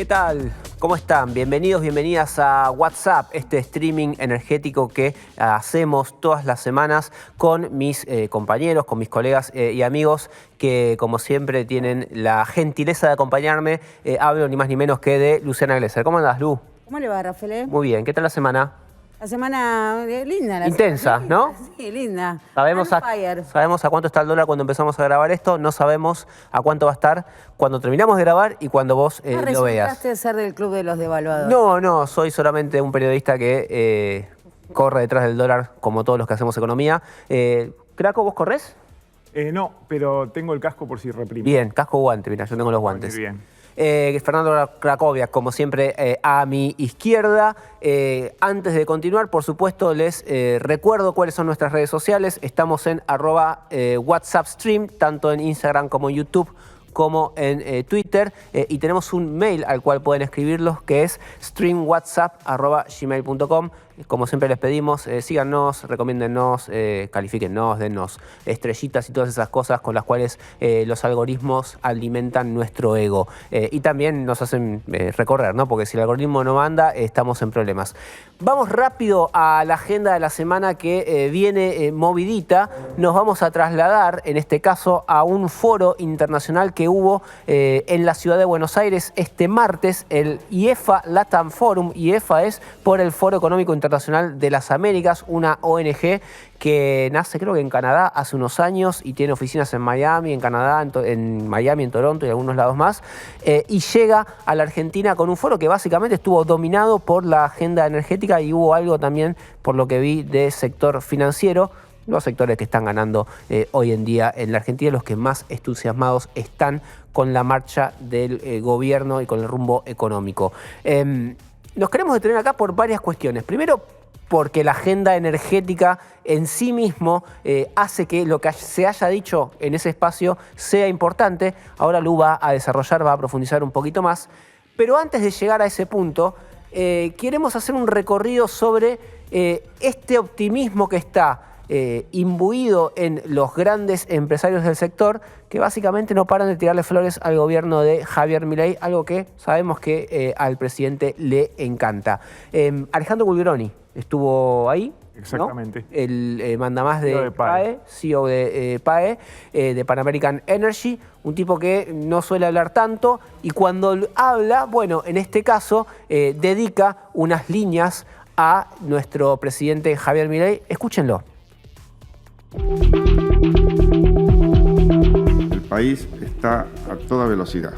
tal? ¿Cómo están? Bienvenidos, bienvenidas a WhatsApp, este streaming energético que hacemos todas las semanas con mis compañeros, con mis colegas y amigos que, como siempre, tienen la gentileza de acompañarme. Hablo ni más ni menos que de Luciana Glesser. ¿Cómo andás, Lu? ¿Cómo le va, Rafael? Muy bien. ¿Qué tal la semana? La semana linda. Intensa, semana, ¿no? Sí, linda. Sabemos a cuánto está el dólar cuando empezamos a grabar esto, no sabemos a cuánto va a estar cuando terminamos de grabar y cuando vos lo veas. ¿Resultaste ser del club de los devaluadores? No, soy solamente un periodista que corre detrás del dólar como todos los que hacemos economía. ¿Craco, vos corres? No, pero tengo el casco por si reprime. Bien, casco guante, mira, yo tengo los guantes. Muy bien. Fernando Cracovia, como siempre, a mi izquierda. Antes de continuar, por supuesto, les recuerdo cuáles son nuestras redes sociales. Estamos en @WhatsAppStream, tanto en Instagram como en YouTube, como en Twitter. Y tenemos un mail al cual pueden escribirlos, que es streamwhatsapp@gmail.com. Como siempre les pedimos, síganos, recomiéndennos, califíquennos, dennos estrellitas y todas esas cosas con las cuales los algoritmos alimentan nuestro ego. Y también nos hacen recorrer, ¿no? Porque si el algoritmo no manda, estamos en problemas. Vamos rápido a la agenda de la semana que viene movidita. Nos vamos a trasladar, en este caso, a un foro internacional que hubo en la ciudad de Buenos Aires este martes, el IEFA Latam Forum. IEFA es por el Foro Económico Internacional de las Américas, una ONG que nace creo que en Canadá hace unos años y tiene oficinas en Miami, en Canadá, en Miami, en Toronto y algunos lados más, y llega a la Argentina con un foro que básicamente estuvo dominado por la agenda energética y hubo algo también, por lo que vi, de sector financiero. Los sectores que están ganando hoy en día en la Argentina, los que más entusiasmados están con la marcha del gobierno y con el rumbo económico. Nos queremos detener acá por varias cuestiones. Primero, porque la agenda energética en sí mismo hace que lo que se haya dicho en ese espacio sea importante. Ahora Lu va a desarrollar, va a profundizar un poquito más. Pero antes de llegar a ese punto, queremos hacer un recorrido sobre este optimismo que está imbuido en los grandes empresarios del sector, que básicamente no paran de tirarle flores al gobierno de Javier Milei, algo que sabemos que al presidente le encanta. Alejandro Bulgeroni estuvo ahí. Exactamente. ¿No? El mandamás de PAE, CEO de PAE, de Pan American Energy, un tipo que no suele hablar tanto y cuando habla, bueno, en este caso, dedica unas líneas a nuestro presidente Javier Milei. Escúchenlo. El país está a toda velocidad.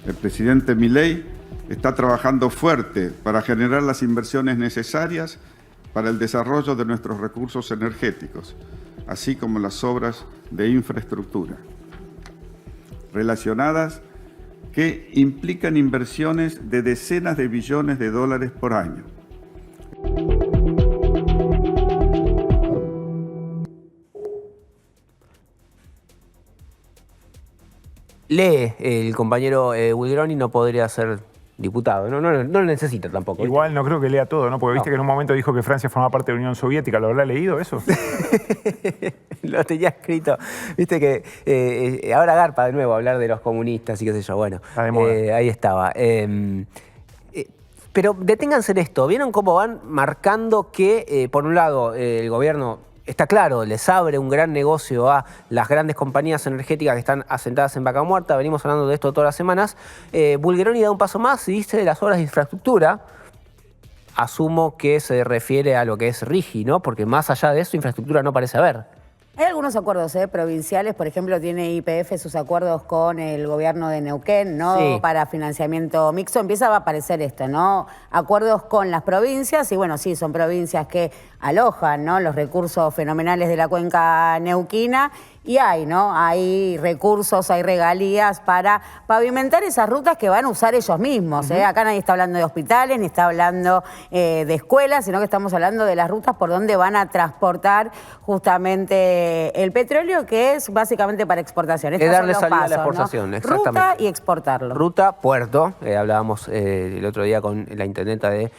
El presidente Milei está trabajando fuerte para generar las inversiones necesarias para el desarrollo de nuestros recursos energéticos, así como las obras de infraestructura relacionadas que implican inversiones de decenas de billones de dólares por año. Lee el compañero Bulgeroni, no podría ser diputado. No lo necesita tampoco. Igual no creo que lea todo, ¿no? Porque viste que en un momento dijo que Francia formaba parte de la Unión Soviética. ¿Lo habrá leído eso? Lo tenía escrito. Viste que ahora garpa de nuevo hablar de los comunistas y qué sé yo. Bueno, ahí estaba. Pero deténganse en esto. ¿Vieron cómo van marcando que, por un lado, el gobierno... Está claro, les abre un gran negocio a las grandes compañías energéticas que están asentadas en Vaca Muerta? Venimos hablando de esto todas las semanas. Bulgeroni da un paso más y dice de las obras de infraestructura. Asumo que se refiere a lo que es RIGI, ¿no? Porque más allá de eso, infraestructura no parece haber. Hay algunos acuerdos provinciales, por ejemplo, tiene YPF sus acuerdos con el gobierno de Neuquén, ¿no? Sí. Para financiamiento mixto. Empieza a aparecer esto, ¿no? Acuerdos con las provincias y bueno, sí, son provincias que alojan, ¿no? Los recursos fenomenales de la cuenca neuquina y hay, ¿no? Hay recursos, hay regalías para pavimentar esas rutas que van a usar ellos mismos. Acá nadie está hablando de hospitales, ni está hablando de escuelas, sino que estamos hablando de las rutas por donde van a transportar justamente el petróleo, que es básicamente para exportación. Es darle salida a la exportación, ¿no? Exactamente. Ruta y exportarlo. Ruta, puerto. Hablábamos el otro día con la intendenta de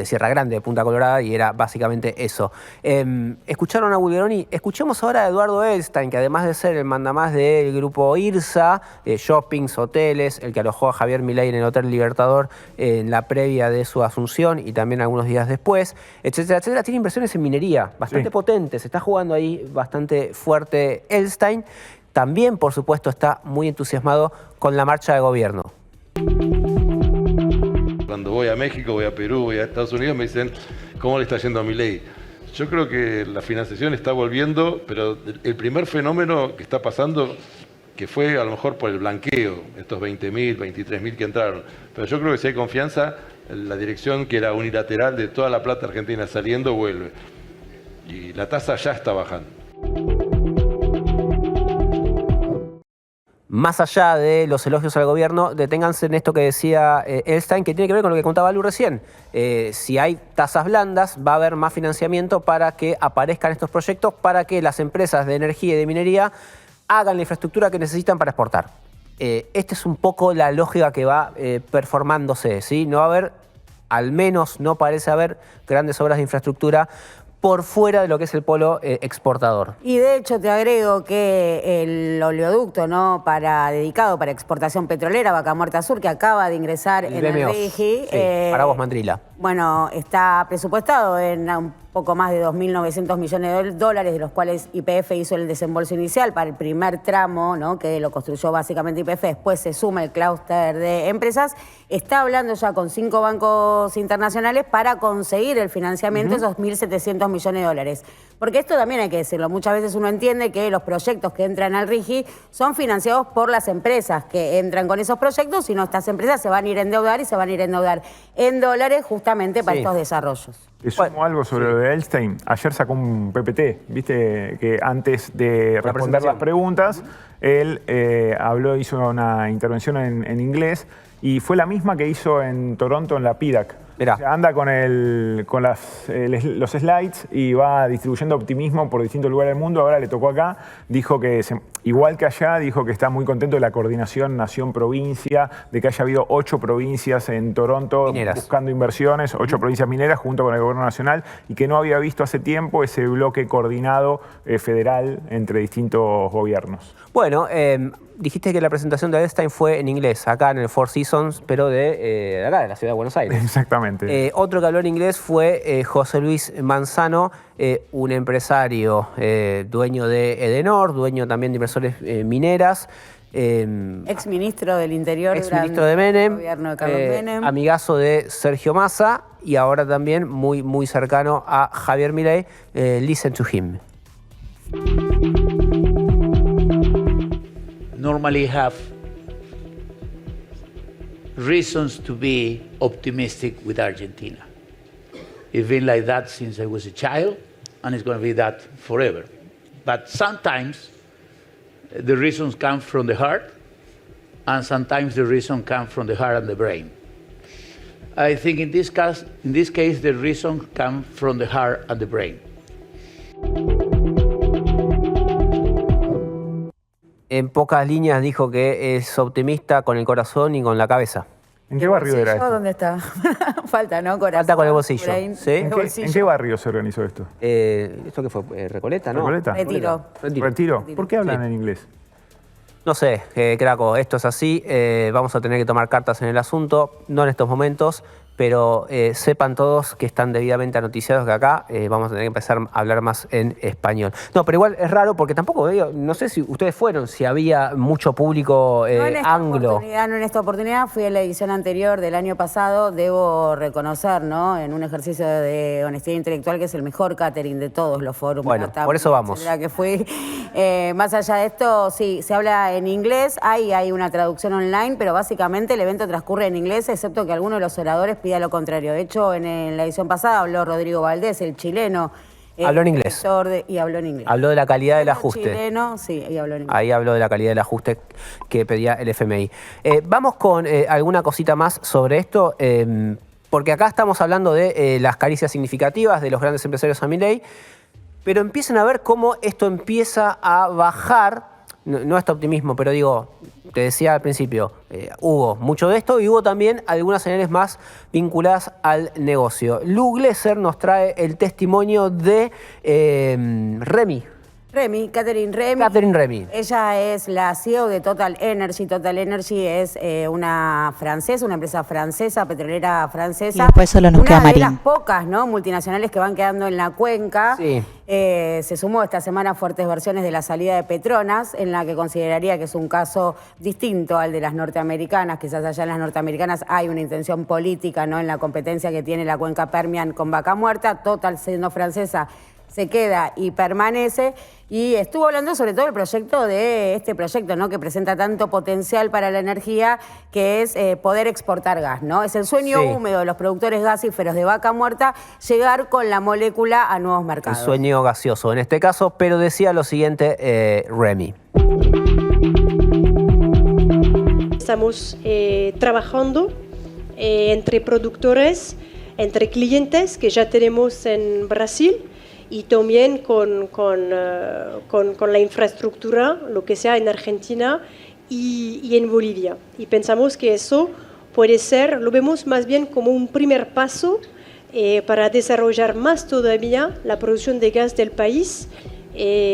Sierra Grande, de Punta Colorada, y era básicamente eso. Escucharon a Bulgeroni. Escuchemos ahora a Eduardo Ricardo Edelstein, que además de ser el mandamás del grupo IRSA, shoppings, hoteles, el que alojó a Javier Milei en el Hotel Libertador en la previa de su asunción y también algunos días después, etcétera, etcétera, tiene inversiones en minería bastante potentes. Está jugando ahí bastante fuerte Edelstein. También, por supuesto, está muy entusiasmado con la marcha de gobierno. Cuando voy a México, voy a Perú, voy a Estados Unidos, me dicen, ¿cómo le está yendo a Milei? Yo creo que la financiación está volviendo, pero el primer fenómeno que está pasando, que fue a lo mejor por el blanqueo, estos 20.000, 23.000 que entraron, pero yo creo que si hay confianza, la dirección que era unilateral de toda la plata argentina saliendo vuelve. Y la tasa ya está bajando. Más allá de los elogios al gobierno, deténganse en esto que decía Edelstein, que tiene que ver con lo que contaba Lu recién. Si hay tasas blandas, va a haber más financiamiento para que aparezcan estos proyectos, para que las empresas de energía y de minería hagan la infraestructura que necesitan para exportar. Esta es un poco la lógica que va performándose, ¿sí? No va a haber, al menos no parece haber, grandes obras de infraestructura por fuera de lo que es el polo exportador. Y de hecho te agrego que el oleoducto, ¿no?, dedicado para exportación petrolera, Vaca Muerta Sur, que acaba de ingresar en el RIGI. Para vos, Mandrila. Bueno, está presupuestado en un poco más de 2.900 millones de dólares, de los cuales YPF hizo el desembolso inicial para el primer tramo, ¿no?, que lo construyó básicamente YPF, después se suma el clúster de empresas. Está hablando ya con 5 bancos internacionales para conseguir el financiamiento de esos 1.700 millones de dólares. Porque esto también hay que decirlo, muchas veces uno entiende que los proyectos que entran al RIGI son financiados por las empresas que entran con esos proyectos, sino estas empresas se van a ir a endeudar y se van a ir a endeudar en dólares justamente para estos desarrollos. Te sumo algo sobre lo de Edelstein. Ayer sacó un PPT, viste que antes de responder las preguntas, él hizo una intervención en inglés y fue la misma que hizo en Toronto en la PDAC. O sea, anda con los slides y va distribuyendo optimismo por distintos lugares del mundo. Ahora le tocó acá. Dijo que, igual que allá, dijo que está muy contento de la coordinación nación-provincia, de que haya habido 8 provincias en Toronto buscando inversiones, 8 provincias mineras junto con el gobierno nacional, y que no había visto hace tiempo ese bloque coordinado federal entre distintos gobiernos. Bueno, dijiste que la presentación de Edelstein fue en inglés, acá en el Four Seasons, pero de acá, de la ciudad de Buenos Aires. Exactamente. Otro que habló en inglés fue José Luis Manzano, un empresario dueño de Edenor, dueño también de inversores mineras. Exministro del Interior exministro de Menem, gobierno de Carlos Menem. Amigazo de Sergio Massa y ahora también muy cercano a Javier Milei. Listen to him. Normally have reasons to be optimistic with Argentina. It's been like that since I was a child, and it's going to be that forever. But sometimes the reasons come from the heart, and sometimes the reason comes from the heart and the brain. I think in this case, the reason comes from the heart and the brain. En pocas líneas dijo que es optimista con el corazón y con la cabeza. ¿En qué barrio era esto? ¿Dónde está? Falta, ¿no? Corazón. Falta con el bolsillo. ¿Sí? ¿En qué barrio se organizó esto? ¿Esto qué fue? ¿Recoleta, no? ¿Recoleta? Retiro. ¿Por qué hablan en inglés? No sé, Craco, esto es así. Vamos a tener que tomar cartas en el asunto, no en estos momentos, pero sepan todos que están debidamente anoticiados que acá vamos a tener que empezar a hablar más en español. No, pero igual es raro porque tampoco veo, no sé si ustedes fueron, si había mucho público anglo. No en esta oportunidad, fui en la edición anterior del año pasado, debo reconocer, ¿no?, en un ejercicio de honestidad intelectual, que es el mejor catering de todos los foros. Bueno, por eso vamos. Que fui. Más allá de esto, sí, se habla en inglés, hay una traducción online, pero básicamente el evento transcurre en inglés, excepto que alguno de los oradores pida lo contrario. De hecho, en la edición pasada habló Rodrigo Valdés, el chileno. Habló en inglés. Y habló en inglés. Habló de la calidad del ajuste. Chileno, sí, y habló en inglés. Ahí habló de la calidad del ajuste que pedía el FMI. Vamos con alguna cosita más sobre esto, porque acá estamos hablando de las caricias significativas de los grandes empresarios a Milei, pero empiezan a ver cómo esto empieza a bajar. No este optimismo, pero digo, te decía al principio, hubo mucho de esto y hubo también algunas señales más vinculadas al negocio. Lu Glesser nos trae el testimonio de Remy, Catherine Remy. Catherine Remy. Ella es la CEO de Total Energy. Total Energy es una empresa francesa, petrolera francesa. Y después solo nos queda Marín. Una de las pocas, ¿no?, multinacionales que van quedando en la cuenca. Sí. Se sumó esta semana fuertes versiones de la salida de Petronas, en la que consideraría que es un caso distinto al de las norteamericanas. Quizás allá en las norteamericanas hay una intención política, ¿no?, en la competencia que tiene la cuenca Permian con Vaca Muerta. Total, siendo francesa, se queda y permanece. Y estuvo hablando sobre todo del proyecto ¿no?, que presenta tanto potencial para la energía, que es poder exportar gas, ¿no? Es el sueño húmedo de los productores gasíferos de Vaca Muerta, llegar con la molécula a nuevos mercados. El sueño gaseoso en este caso, pero decía lo siguiente Remy. Estamos trabajando entre productores, entre clientes que ya tenemos en Brasil, y también con la infraestructura, lo que sea en Argentina y en Bolivia. Y pensamos que eso puede ser, lo vemos más bien como un primer paso para desarrollar más todavía la producción de gas del país,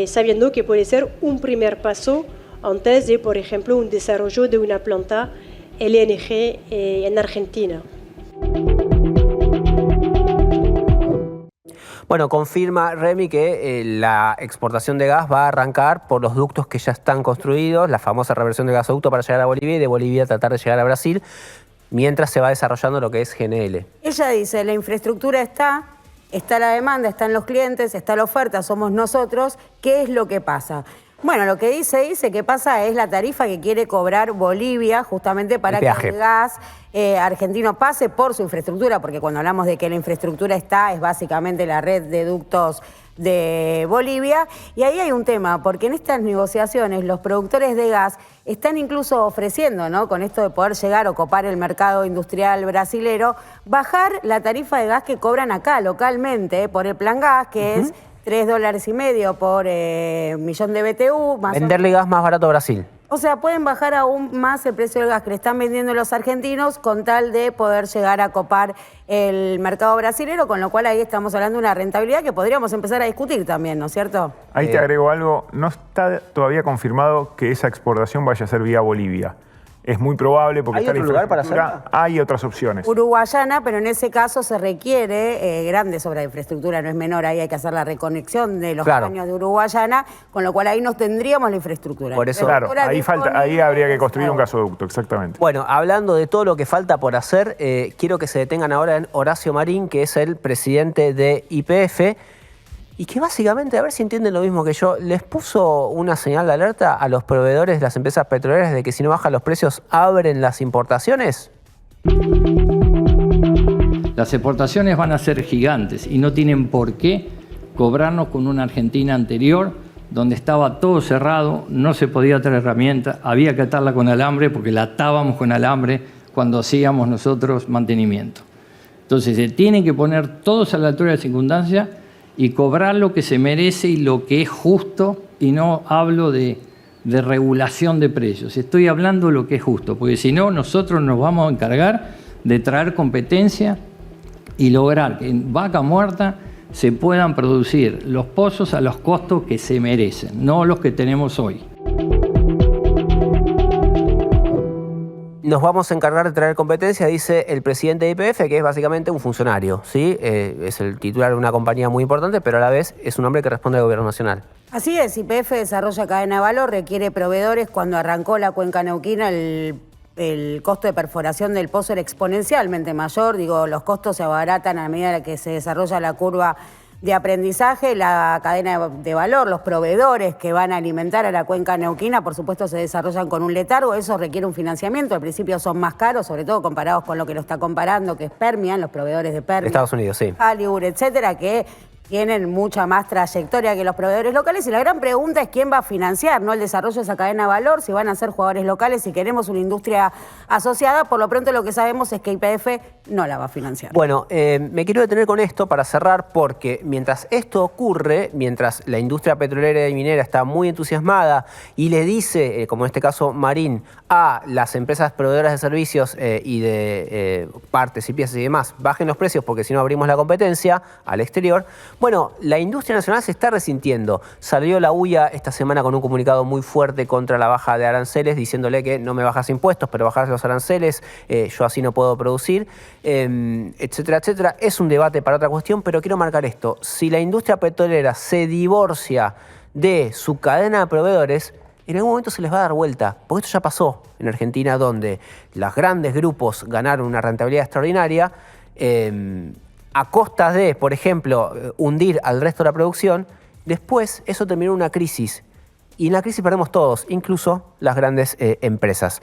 sabiendo que puede ser un primer paso antes de, por ejemplo, un desarrollo de una planta LNG en Argentina. Bueno, confirma Remy que la exportación de gas va a arrancar por los ductos que ya están construidos, la famosa reversión de gasoducto para llegar a Bolivia y de Bolivia tratar de llegar a Brasil, mientras se va desarrollando lo que es GNL. Ella dice, la infraestructura está la demanda, están los clientes, está la oferta, somos nosotros. ¿Qué es lo que pasa? Bueno, lo que dice que pasa es la tarifa que quiere cobrar Bolivia justamente para que el gas argentino pase por su infraestructura, porque cuando hablamos de que la infraestructura está, es básicamente la red de ductos de Bolivia. Y ahí hay un tema, porque en estas negociaciones los productores de gas están incluso ofreciendo, ¿no?, con esto de poder llegar o copar el mercado industrial brasilero, bajar la tarifa de gas que cobran acá localmente por el plan gas, que es $3.50 por millón de BTU. Venderle gas más barato a Brasil. O sea, pueden bajar aún más el precio del gas que le están vendiendo los argentinos con tal de poder llegar a copar el mercado brasilero, con lo cual ahí estamos hablando de una rentabilidad que podríamos empezar a discutir también, ¿no es cierto? Ahí te agrego algo. No está todavía confirmado que esa exportación vaya a ser vía Bolivia. Es muy probable porque ¿Hay otro lugar para hacerla? Hay otras opciones. Uruguayana, pero en ese caso se requiere grandes obras de infraestructura, no es menor, ahí hay que hacer la reconexión de los caños de Uruguayana, con lo cual ahí nos tendríamos la infraestructura. Por eso, claro, ahí habría que construir un gasoducto, exactamente. Bueno, hablando de todo lo que falta por hacer, quiero que se detengan ahora en Horacio Marín, que es el presidente de YPF, y que básicamente, a ver si entienden lo mismo que yo, les puso una señal de alerta a los proveedores de las empresas petroleras de que si no bajan los precios, abren las importaciones. Las exportaciones van a ser gigantes y no tienen por qué cobrarnos con una Argentina anterior, donde estaba todo cerrado, no se podía traer herramientas, había que atarla con alambre porque la atábamos con alambre cuando hacíamos nosotros mantenimiento. Entonces se tienen que poner todos a la altura de la circunstancia y cobrar lo que se merece y lo que es justo, y no hablo de regulación de precios, estoy hablando de lo que es justo, porque si no, nosotros nos vamos a encargar de traer competencia y lograr que en Vaca Muerta se puedan producir los pozos a los costos que se merecen, no los que tenemos hoy. Nos vamos a encargar de traer competencia, dice el presidente de YPF, que es básicamente un funcionario, ¿sí? Es el titular de una compañía muy importante, pero a la vez es un hombre que responde al gobierno nacional. Así es, YPF desarrolla cadena de valor, requiere proveedores. Cuando arrancó la cuenca neuquina, el costo de perforación del pozo era exponencialmente mayor. Digo, los costos se abaratan a medida que se desarrolla la curva de aprendizaje. La cadena de valor, los proveedores que van a alimentar a la cuenca neuquina, por supuesto, se desarrollan con un letargo. Eso requiere un financiamiento. Al principio son más caros, sobre todo comparados con lo que lo está comparando, que es Permian, los proveedores de Permian. Estados Unidos, sí. Hollywood, etcétera, que tienen mucha más trayectoria que los proveedores locales, y la gran pregunta es quién va a financiar, ¿no?, el desarrollo de esa cadena de valor, si van a ser jugadores locales, si queremos una industria asociada. Por lo pronto lo que sabemos es que YPF no la va a financiar. Bueno, me quiero detener con esto para cerrar, porque mientras esto ocurre, mientras la industria petrolera y minera está muy entusiasmada y le dice, como en este caso Marín, a las empresas proveedoras de servicios y de partes y piezas y demás, bajen los precios porque si no abrimos la competencia al exterior. Bueno, la industria nacional se está resintiendo. Salió la UIA esta semana con un comunicado muy fuerte contra la baja de aranceles, diciéndole que no me bajas impuestos, pero bajas los aranceles, yo así no puedo producir, etcétera, etcétera. Es un debate para otra cuestión, pero quiero marcar esto. Si la industria petrolera se divorcia de su cadena de proveedores, en algún momento se les va a dar vuelta, porque esto ya pasó en Argentina, donde los grandes grupos ganaron una rentabilidad extraordinaria, a costas de, por ejemplo, hundir al resto de la producción. Después eso terminó en una crisis. Y en la crisis perdemos todos, incluso las grandes empresas.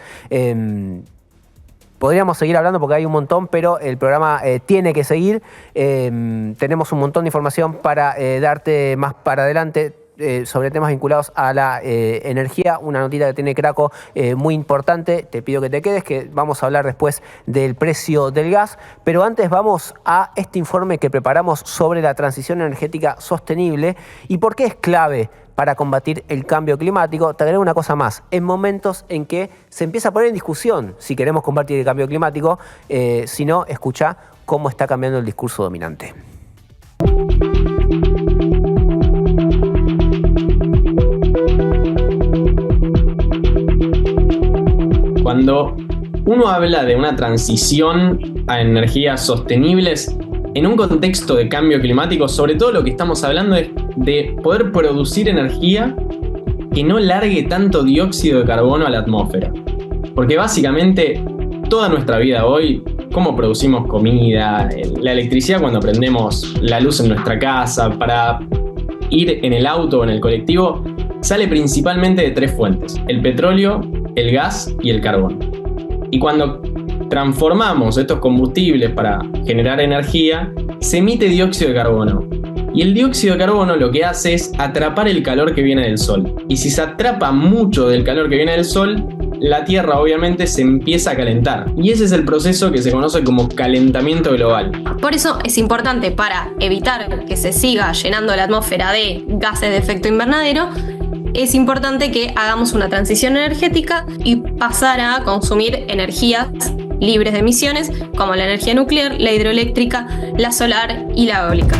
Podríamos seguir hablando porque hay un montón, pero el programa tiene que seguir. Tenemos un montón de información para darte más para adelante sobre temas vinculados a la energía. Una notita que tiene Craco muy importante. Te pido que te quedes, que vamos a hablar después del precio del gas. Pero antes vamos a este informe que preparamos sobre la transición energética sostenible y por qué es clave para combatir el cambio climático. Te agrego una cosa más. En momentos en que se empieza a poner en discusión si queremos combatir el cambio climático, si no, escucha cómo está cambiando el discurso dominante. Cuando uno habla de una transición a energías sostenibles, en un contexto de cambio climático, sobre todo lo que estamos hablando es de poder producir energía que no largue tanto dióxido de carbono a la atmósfera. Porque básicamente toda nuestra vida hoy, cómo producimos comida, la electricidad cuando prendemos la luz en nuestra casa, para ir en el auto o en el colectivo, sale principalmente de 3 fuentes: el petróleo, el gas y el carbón. Y cuando transformamos estos combustibles para generar energía, se emite dióxido de carbono. Y el dióxido de carbono lo que hace es atrapar el calor que viene del sol. Y si se atrapa mucho del calor que viene del sol, la Tierra obviamente se empieza a calentar. Y ese es el proceso que se conoce como calentamiento global. Por eso es importante, para evitar que se siga llenando la atmósfera de gases de efecto invernadero, es importante que hagamos una transición energética y pasar a consumir energías libres de emisiones, como la energía nuclear, la hidroeléctrica, la solar y la eólica.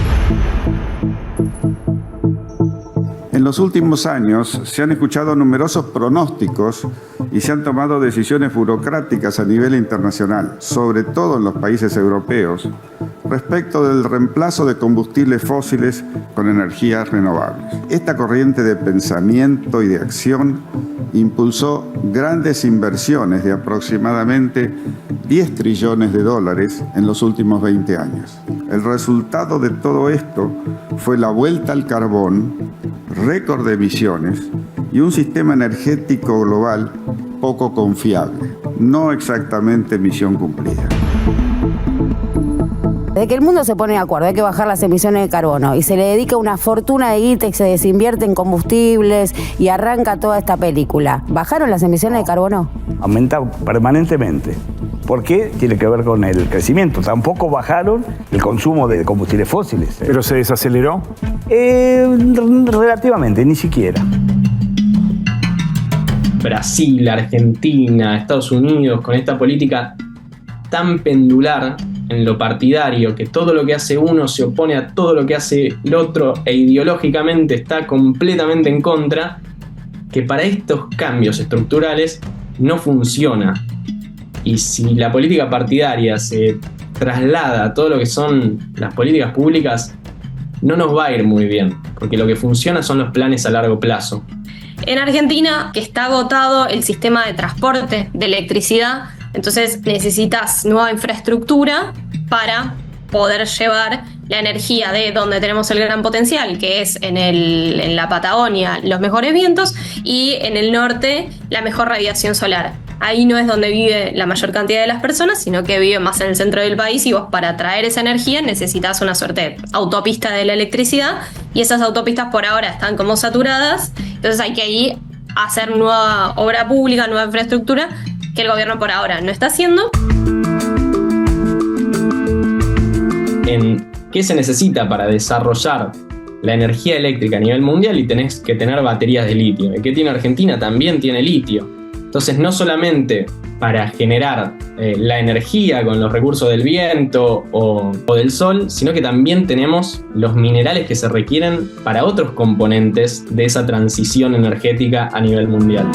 En los últimos años se han escuchado numerosos pronósticos y se han tomado decisiones burocráticas a nivel internacional, sobre todo en los países europeos, respecto del reemplazo de combustibles fósiles con energías renovables. Esta corriente de pensamiento y de acción impulsó grandes inversiones de aproximadamente 10 trillones de dólares en los últimos 20 años. El resultado de todo esto fue la vuelta al carbón, récord de emisiones y un sistema energético global poco confiable, no exactamente misión cumplida. Desde que el mundo se pone de acuerdo, hay que bajar las emisiones de carbono y se le dedica una fortuna de guita y se desinvierte en combustibles y arranca toda esta película. ¿Bajaron las emisiones de carbono? Aumenta permanentemente. ¿Por qué? Tiene que ver con el crecimiento. Tampoco bajaron el consumo de combustibles fósiles. ¿Pero se desaceleró? Relativamente, ni siquiera. Brasil, Argentina, Estados Unidos, con esta política tan pendular en lo partidario, que todo lo que hace uno se opone a todo lo que hace el otro e ideológicamente está completamente en contra, que para estos cambios estructurales no funciona. Y si la política partidaria se traslada a todo lo que son las políticas públicas, no nos va a ir muy bien, porque lo que funciona son los planes a largo plazo. En Argentina, que está agotado el sistema de transporte de electricidad, entonces necesitas nueva infraestructura para poder llevar la energía de donde tenemos el gran potencial, que es en la Patagonia los mejores vientos y en el norte la mejor radiación solar. Ahí no es donde vive la mayor cantidad de las personas, sino que vive más en el centro del país, y vos para traer esa energía necesitas una suerte de autopista de la electricidad, y esas autopistas por ahora están como saturadas, entonces hay que ahí hacer nueva obra pública, nueva infraestructura, que el gobierno por ahora no está haciendo. En qué se necesita para desarrollar la energía eléctrica a nivel mundial, y tenés que tener baterías de litio. El que tiene Argentina también tiene litio. Entonces, no solamente para generar la energía con los recursos del viento o del sol, sino que también tenemos los minerales que se requieren para otros componentes de esa transición energética a nivel mundial.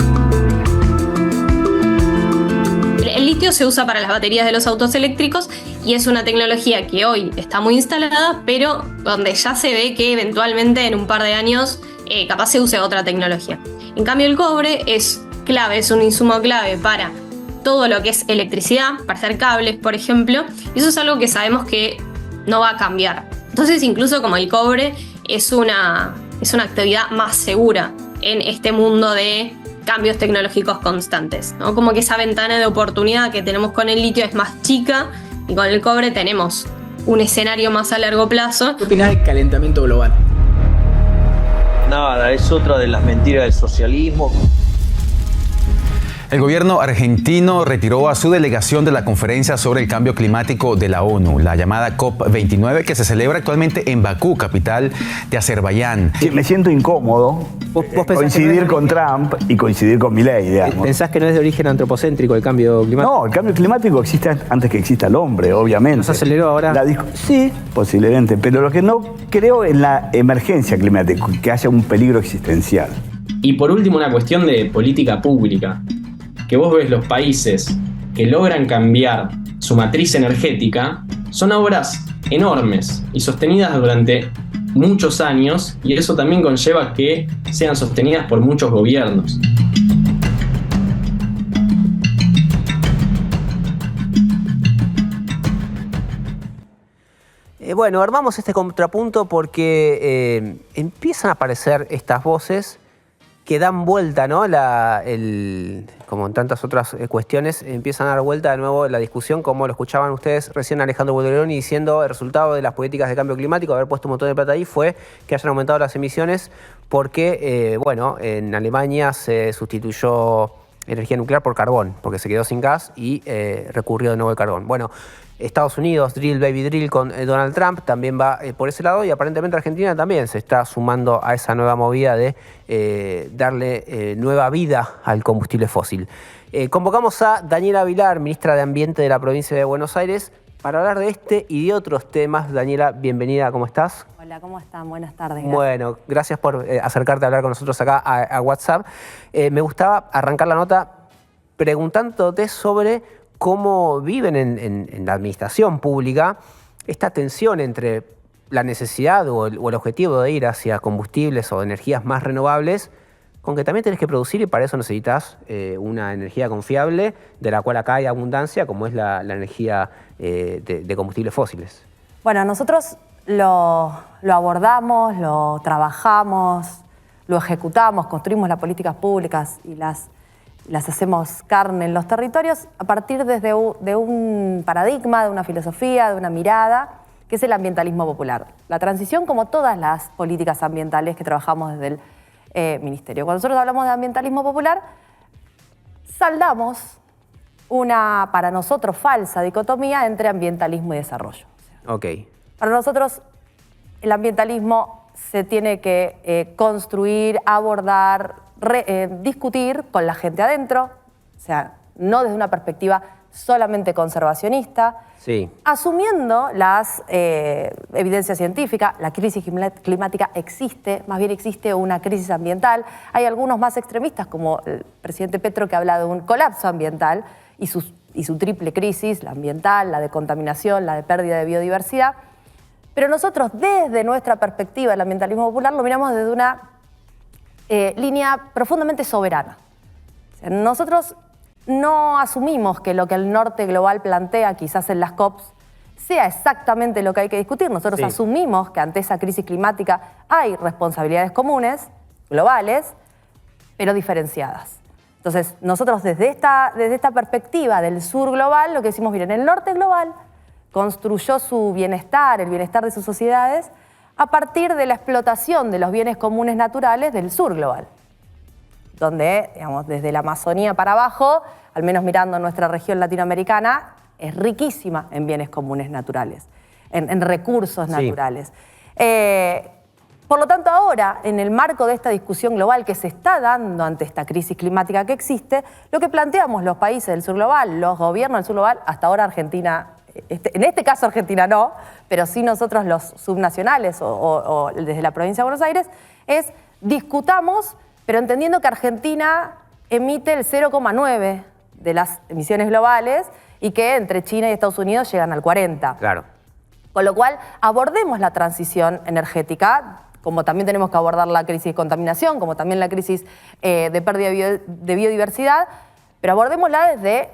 El litio se usa para las baterías de los autos eléctricos y es una tecnología que hoy está muy instalada, pero donde ya se ve que eventualmente en un par de años capaz se use otra tecnología. En cambio el cobre es clave, es un insumo clave para todo lo que es electricidad, para hacer cables, por ejemplo, y eso es algo que sabemos que no va a cambiar. Entonces, incluso como el cobre es una actividad más segura en este mundo de cambios tecnológicos constantes, ¿no? Como que esa ventana de oportunidad que tenemos con el litio es más chica y con el cobre tenemos un escenario más a largo plazo. ¿Qué opinás del calentamiento global? Nada, es otra de las mentiras del socialismo. El gobierno argentino retiró a su delegación de la conferencia sobre el cambio climático de la ONU, la llamada COP29, que se celebra actualmente en Bakú, capital de Azerbaiyán. Sí, me siento incómodo coincidir con Trump y coincidir con Milei, digamos. ¿Pensás que no es de origen antropocéntrico el cambio climático? No, el cambio climático existe antes que exista el hombre, obviamente. ¿Nos aceleró ahora? Sí, posiblemente, pero lo que no creo es la emergencia climática, que haya un peligro existencial. Y por último, una cuestión de política pública. Que vos ves los países que logran cambiar su matriz energética, son obras enormes y sostenidas durante muchos años, y eso también conlleva que sean sostenidas por muchos gobiernos. Bueno, armamos este contrapunto porque empiezan a aparecer estas voces que dan vuelta, ¿no? Como en tantas otras cuestiones, empiezan a dar vuelta de nuevo la discusión, como lo escuchaban ustedes recién Alejandro Bolderoni diciendo el resultado de las políticas de cambio climático, haber puesto un montón de plata ahí, fue que hayan aumentado las emisiones porque, en Alemania se sustituyó energía nuclear por carbón, porque se quedó sin gas y recurrió de nuevo al carbón. Bueno, Estados Unidos, Drill Baby Drill con Donald Trump también va por ese lado, y aparentemente Argentina también se está sumando a esa nueva movida de darle nueva vida al combustible fósil. Convocamos a Daniela Vilar, ministra de Ambiente de la provincia de Buenos Aires, para hablar de este y de otros temas. Daniela, bienvenida, ¿cómo estás? Hola, ¿cómo están? Buenas tardes. Gracias. Bueno, gracias por acercarte a hablar con nosotros acá a WhatsApp. Me gustaba arrancar la nota preguntándote sobre cómo viven en la administración pública esta tensión entre la necesidad o el objetivo de ir hacia combustibles o energías más renovables, con que también tenés que producir, y para eso necesitas una energía confiable, de la cual acá hay abundancia, como es la energía de combustibles fósiles. Bueno, nosotros lo abordamos, lo trabajamos, lo ejecutamos, construimos las políticas públicas y las hacemos carne en los territorios a partir de un paradigma, de una filosofía, de una mirada, que es el ambientalismo popular. La transición, como todas las políticas ambientales que trabajamos desde el Ministerio. Cuando nosotros hablamos de ambientalismo popular, saldamos una, para nosotros, falsa dicotomía entre ambientalismo y desarrollo. Ok. Para nosotros, el ambientalismo se tiene que construir, abordar, discutir con la gente adentro, o sea, no desde una perspectiva solamente conservacionista, sí, asumiendo las evidencias científicas. La crisis climática existe, más bien existe una crisis ambiental. Hay algunos más extremistas, como el presidente Petro, que habla de un colapso ambiental y su triple crisis, la ambiental, la de contaminación, la de pérdida de biodiversidad. Pero nosotros, desde nuestra perspectiva, el ambientalismo popular, lo miramos desde una línea profundamente soberana. O sea, nosotros no asumimos que lo que el norte global plantea, quizás en las COPs, sea exactamente lo que hay que discutir. Nosotros sí, asumimos que ante esa crisis climática hay responsabilidades comunes, globales, pero diferenciadas. Entonces, nosotros desde esta perspectiva del sur global, lo que decimos, miren, el norte global construyó su bienestar, el bienestar de sus sociedades, a partir de la explotación de los bienes comunes naturales del sur global, donde, digamos, desde la Amazonía para abajo, al menos mirando nuestra región latinoamericana, es riquísima en bienes comunes naturales, en recursos naturales. Por lo tanto, ahora, en el marco de esta discusión global que se está dando ante esta crisis climática que existe, lo que planteamos los países del sur global, los gobiernos del sur global, hasta ahora Argentina, en este caso Argentina no, pero sí nosotros los subnacionales o desde la provincia de Buenos Aires, es discutamos, pero entendiendo que Argentina emite el 0,9 de las emisiones globales y que entre China y Estados Unidos llegan al 40. Claro. Con lo cual, abordemos la transición energética, como también tenemos que abordar la crisis de contaminación, como también la crisis de pérdida de biodiversidad, pero abordémosla desde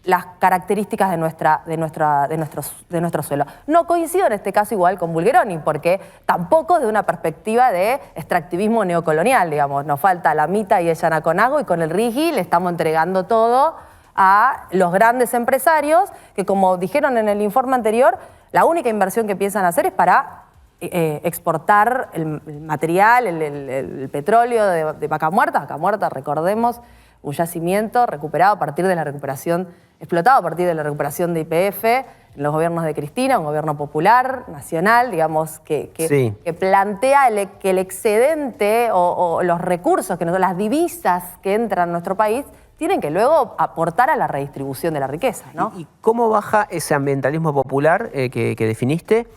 las características de nuestro suelo. No coincido en este caso igual con Bulgeroni, porque tampoco desde una perspectiva de extractivismo neocolonial, digamos. Nos falta la Mita y el Yanaconago y con el RIGI le estamos entregando todo a los grandes empresarios que, como dijeron en el informe anterior, la única inversión que piensan hacer es para exportar el material, el petróleo de Vaca Muerta. Vaca Muerta, recordemos, un yacimiento recuperado a partir de la recuperación, explotado a partir de la recuperación de YPF, en los gobiernos de Cristina, un gobierno popular, nacional, digamos, que plantea que el excedente o los recursos, las divisas que entran a nuestro país, tienen que luego aportar a la redistribución de la riqueza, ¿no? ¿Y cómo baja ese ambientalismo popular que definiste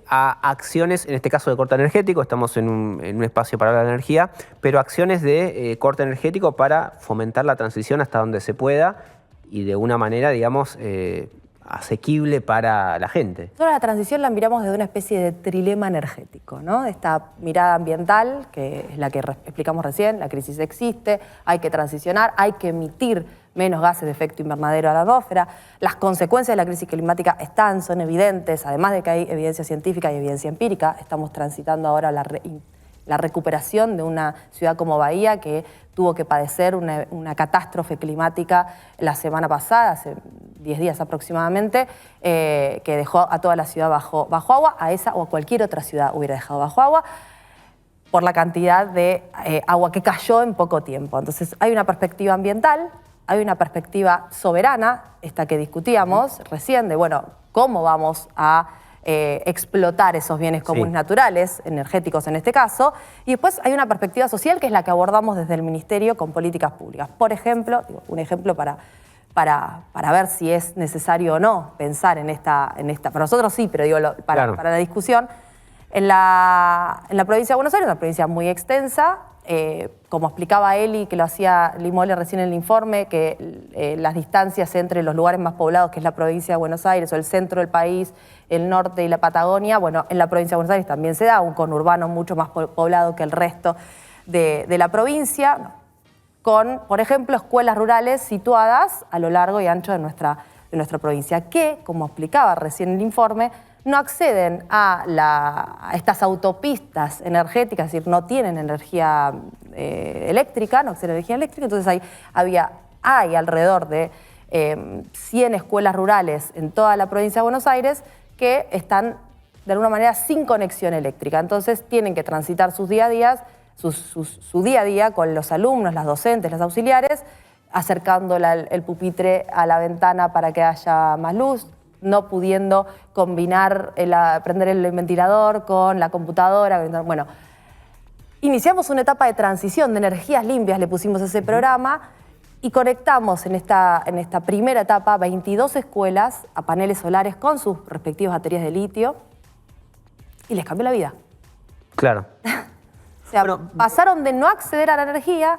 a acciones, en este caso de corte energético? Estamos en un espacio para hablar de energía, pero acciones de corte energético para fomentar la transición hasta donde se pueda y de una manera, digamos, asequible para la gente. Nosotros la transición la miramos desde una especie de trilema energético, ¿no? Esta mirada ambiental, que es la que explicamos recién, la crisis existe, hay que transicionar, hay que emitir menos gases de efecto invernadero a la atmósfera. Las consecuencias de la crisis climática son evidentes, además de que hay evidencia científica y evidencia empírica. Estamos transitando ahora la recuperación de una ciudad como Bahía, que tuvo que padecer una catástrofe climática la semana pasada, hace 10 días aproximadamente, que dejó a toda la ciudad bajo agua, a esa o a cualquier otra ciudad hubiera dejado bajo agua, por la cantidad de agua que cayó en poco tiempo. Entonces hay una perspectiva ambiental, hay una perspectiva soberana, esta que discutíamos recién, de bueno, cómo vamos a explotar esos bienes comunes naturales, energéticos en este caso, y después hay una perspectiva social que es la que abordamos desde el Ministerio con políticas públicas. Por ejemplo, un ejemplo para ver si es necesario o no pensar en esta para nosotros sí, pero digo para la discusión, en la provincia de Buenos Aires, una provincia muy extensa, como explicaba Eli, que lo hacía Limole recién en el informe, que las distancias entre los lugares más poblados, que es la provincia de Buenos Aires, o el centro del país, el norte y la Patagonia, bueno, en la provincia de Buenos Aires también se da un conurbano mucho más poblado que el resto de la provincia, con, por ejemplo, escuelas rurales situadas a lo largo y ancho de nuestra provincia, que, como explicaba recién en el informe, no acceden a estas autopistas energéticas, es decir, no tienen energía eléctrica, no acceden a energía eléctrica, entonces hay alrededor de 100 escuelas rurales en toda la provincia de Buenos Aires que están de alguna manera sin conexión eléctrica, entonces tienen que transitar su día a día con los alumnos, las docentes, las auxiliares, acercando el pupitre a la ventana para que haya más luz, no pudiendo combinar, prender el ventilador con la computadora. Bueno, iniciamos una etapa de transición de energías limpias, le pusimos ese programa, y conectamos en esta primera etapa 22 escuelas a paneles solares con sus respectivas baterías de litio, y les cambió la vida. Claro. O sea, pasaron de no acceder a la energía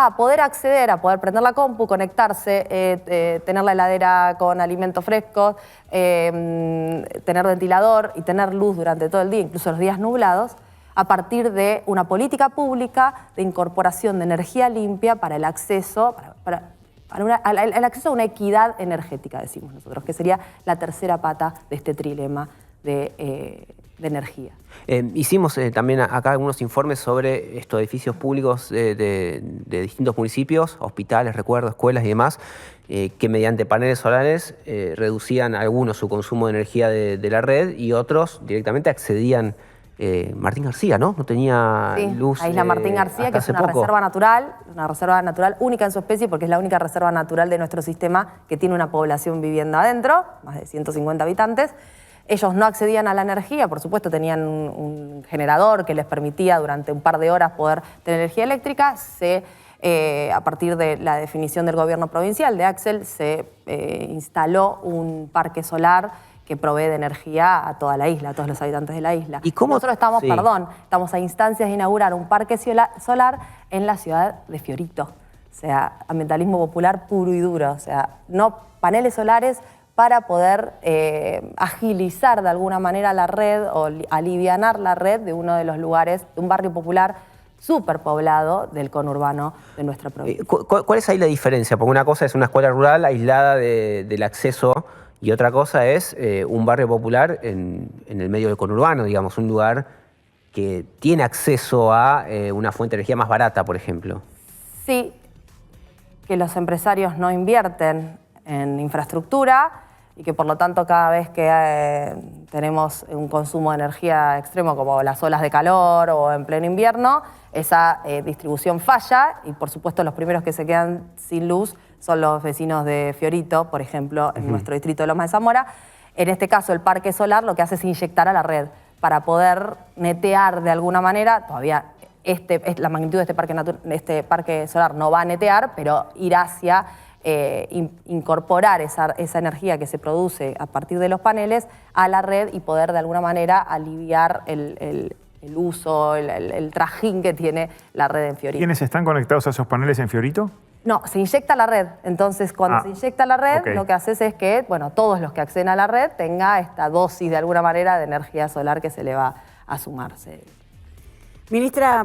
a poder acceder, a poder prender la compu, conectarse, tener la heladera con alimentos frescos, tener ventilador y tener luz durante todo el día, incluso los días nublados, a partir de una política pública de incorporación de energía limpia para el acceso, el acceso a una equidad energética, decimos nosotros, que sería la tercera pata de este trilema de energía. Hicimos también acá algunos informes sobre estos edificios públicos de distintos municipios, hospitales, recuerdo, escuelas y demás, que mediante paneles solares reducían algunos su consumo de energía de la red y otros directamente accedían. Martín García, ¿no? No tenía luz. Ahí es la Martín García, que es una reserva natural única en su especie, porque es la única reserva natural de nuestro sistema que tiene una población viviendo adentro, más de 150 habitantes. Ellos no accedían a la energía, por supuesto tenían un generador que les permitía durante un par de horas poder tener energía eléctrica. A partir de la definición del gobierno provincial de Axel, se instaló un parque solar que provee de energía a toda la isla, a todos los habitantes de la isla. ¿Y cómo? Nosotros estamos a instancias de inaugurar un parque solar en la ciudad de Fiorito. O sea, ambientalismo popular puro y duro. O sea, no paneles solares para poder agilizar de alguna manera la red o alivianar la red de uno de los lugares, de un barrio popular súper poblado del conurbano de nuestra provincia. ¿Cuál es ahí la diferencia? Porque una cosa es una escuela rural aislada del acceso y otra cosa es un barrio popular en el medio del conurbano, digamos, un lugar que tiene acceso a una fuente de energía más barata, por ejemplo. Sí, que los empresarios no invierten en infraestructura y que por lo tanto cada vez que tenemos un consumo de energía extremo como las olas de calor o en pleno invierno, esa distribución falla y por supuesto los primeros que se quedan sin luz son los vecinos de Fiorito, por ejemplo, en nuestro distrito de Lomas de Zamora. En este caso el parque solar lo que hace es inyectar a la red para poder netear de alguna manera. Todavía la magnitud de este parque solar no va a netear, pero ir hacia incorporar esa energía que se produce a partir de los paneles a la red y poder de alguna manera aliviar el uso, el trajín que tiene la red en Fiorito. ¿Quiénes están conectados a esos paneles en Fiorito? No, se inyecta la red. Entonces, cuando se inyecta la red, lo que haces es que, bueno, todos los que acceden a la red tengan esta dosis de alguna manera de energía solar que se le va a sumarse. Ministra,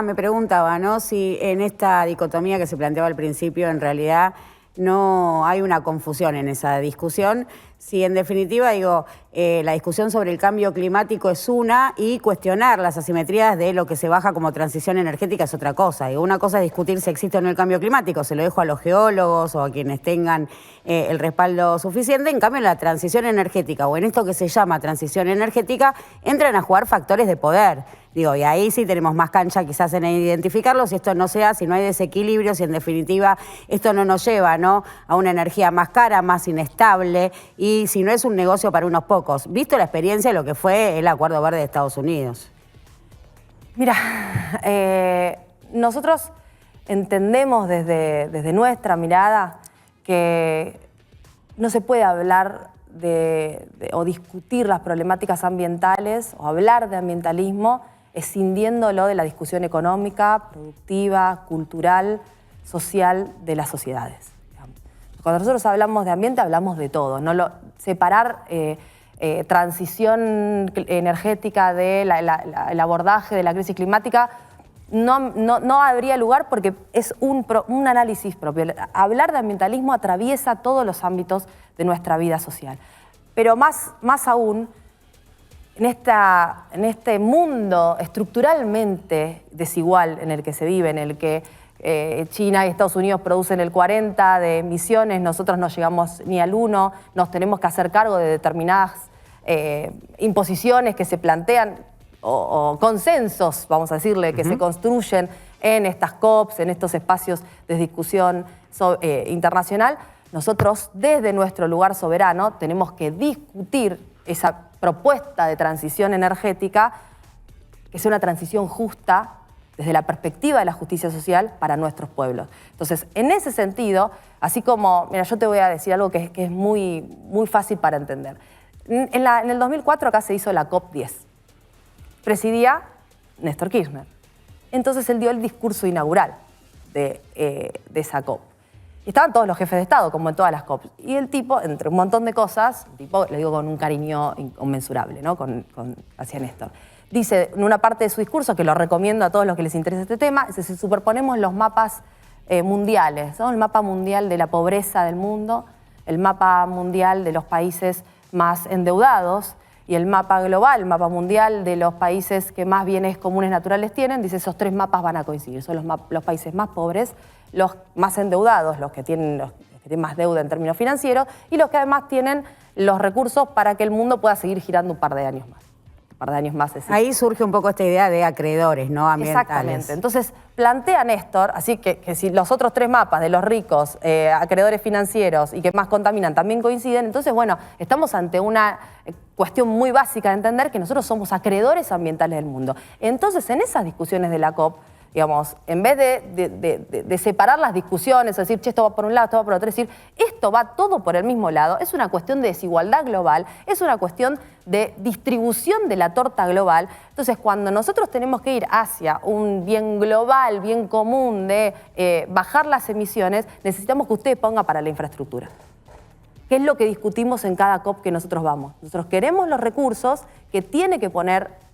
me preguntaba, ¿no? Si en esta dicotomía que se planteaba al principio, en realidad no hay una confusión en esa discusión. Si en definitiva, la discusión sobre el cambio climático es una y cuestionar las asimetrías de lo que se baja como transición energética es otra cosa. Una cosa es discutir si existe o no el cambio climático, se lo dejo a los geólogos o a quienes tengan el respaldo suficiente. En cambio, en la transición energética o en esto que se llama transición energética, entran a jugar factores de poder. Y ahí sí tenemos más cancha quizás en identificarlo, si esto no se hace, si no hay desequilibrio, si en definitiva esto no nos lleva, ¿no?, a una energía más cara, más inestable, y si no es un negocio para unos pocos. Visto la experiencia de lo que fue el Acuerdo Verde de Estados Unidos. Mira, nosotros entendemos desde nuestra mirada que no se puede hablar o discutir las problemáticas ambientales o hablar de ambientalismo escindiéndolo de la discusión económica, productiva, cultural, social de las sociedades. Cuando nosotros hablamos de ambiente, hablamos de todo. Separar transición energética del abordaje de la crisis climática no habría lugar porque es un análisis propio. Hablar de ambientalismo atraviesa todos los ámbitos de nuestra vida social. Pero más aún, en este mundo estructuralmente desigual en el que se vive, en el que China y Estados Unidos producen el 40% de emisiones, nosotros no llegamos ni al 1%, nos tenemos que hacer cargo de determinadas imposiciones que se plantean o consensos, vamos a decirle, que se construyen en estas COPs, en estos espacios de discusión internacional. Nosotros, desde nuestro lugar soberano, tenemos que discutir esa propuesta de transición energética, que sea una transición justa desde la perspectiva de la justicia social para nuestros pueblos. Entonces, en ese sentido, así como, mira, yo te voy a decir algo que es muy, muy fácil para entender. En el 2004 acá se hizo la COP10. Presidía Néstor Kirchner. Entonces él dio el discurso inaugural de esa COP. Y estaban todos los jefes de Estado, como en todas las COP. Y el tipo, entre un montón de cosas, le digo con un cariño inconmensurable, ¿no?, hacia Néstor. Dice en una parte de su discurso, que lo recomiendo a todos los que les interesa este tema, si superponemos los mapas mundiales, ¿no?, el mapa mundial de la pobreza del mundo, el mapa mundial de los países más endeudados y el mapa global, el mapa mundial de los países que más bienes comunes naturales tienen, dice, esos tres mapas van a coincidir. Son los países más pobres, los más endeudados, los que tienen más deuda en términos financieros y los que además tienen los recursos para que el mundo pueda seguir girando un par de años más. par de años más. Ahí surge un poco esta idea de acreedores, ¿no? Ambientales. Exactamente. Entonces, plantea Néstor, así que si los otros 3 mapas de los ricos, acreedores financieros y que más contaminan también coinciden, entonces, bueno, estamos ante una cuestión muy básica de entender que nosotros somos acreedores ambientales del mundo. Entonces, en esas discusiones de la COP, digamos, en vez de separar las discusiones, decir, che, esto va por un lado, esto va por otro, decir, esto va todo por el mismo lado, es una cuestión de desigualdad global, es una cuestión de distribución de la torta global. Entonces, cuando nosotros tenemos que ir hacia un bien global, bien común de bajar las emisiones, necesitamos que usted ponga para la infraestructura. ¿Qué es lo que discutimos en cada COP que nosotros vamos? Nosotros queremos los recursos que tiene que poner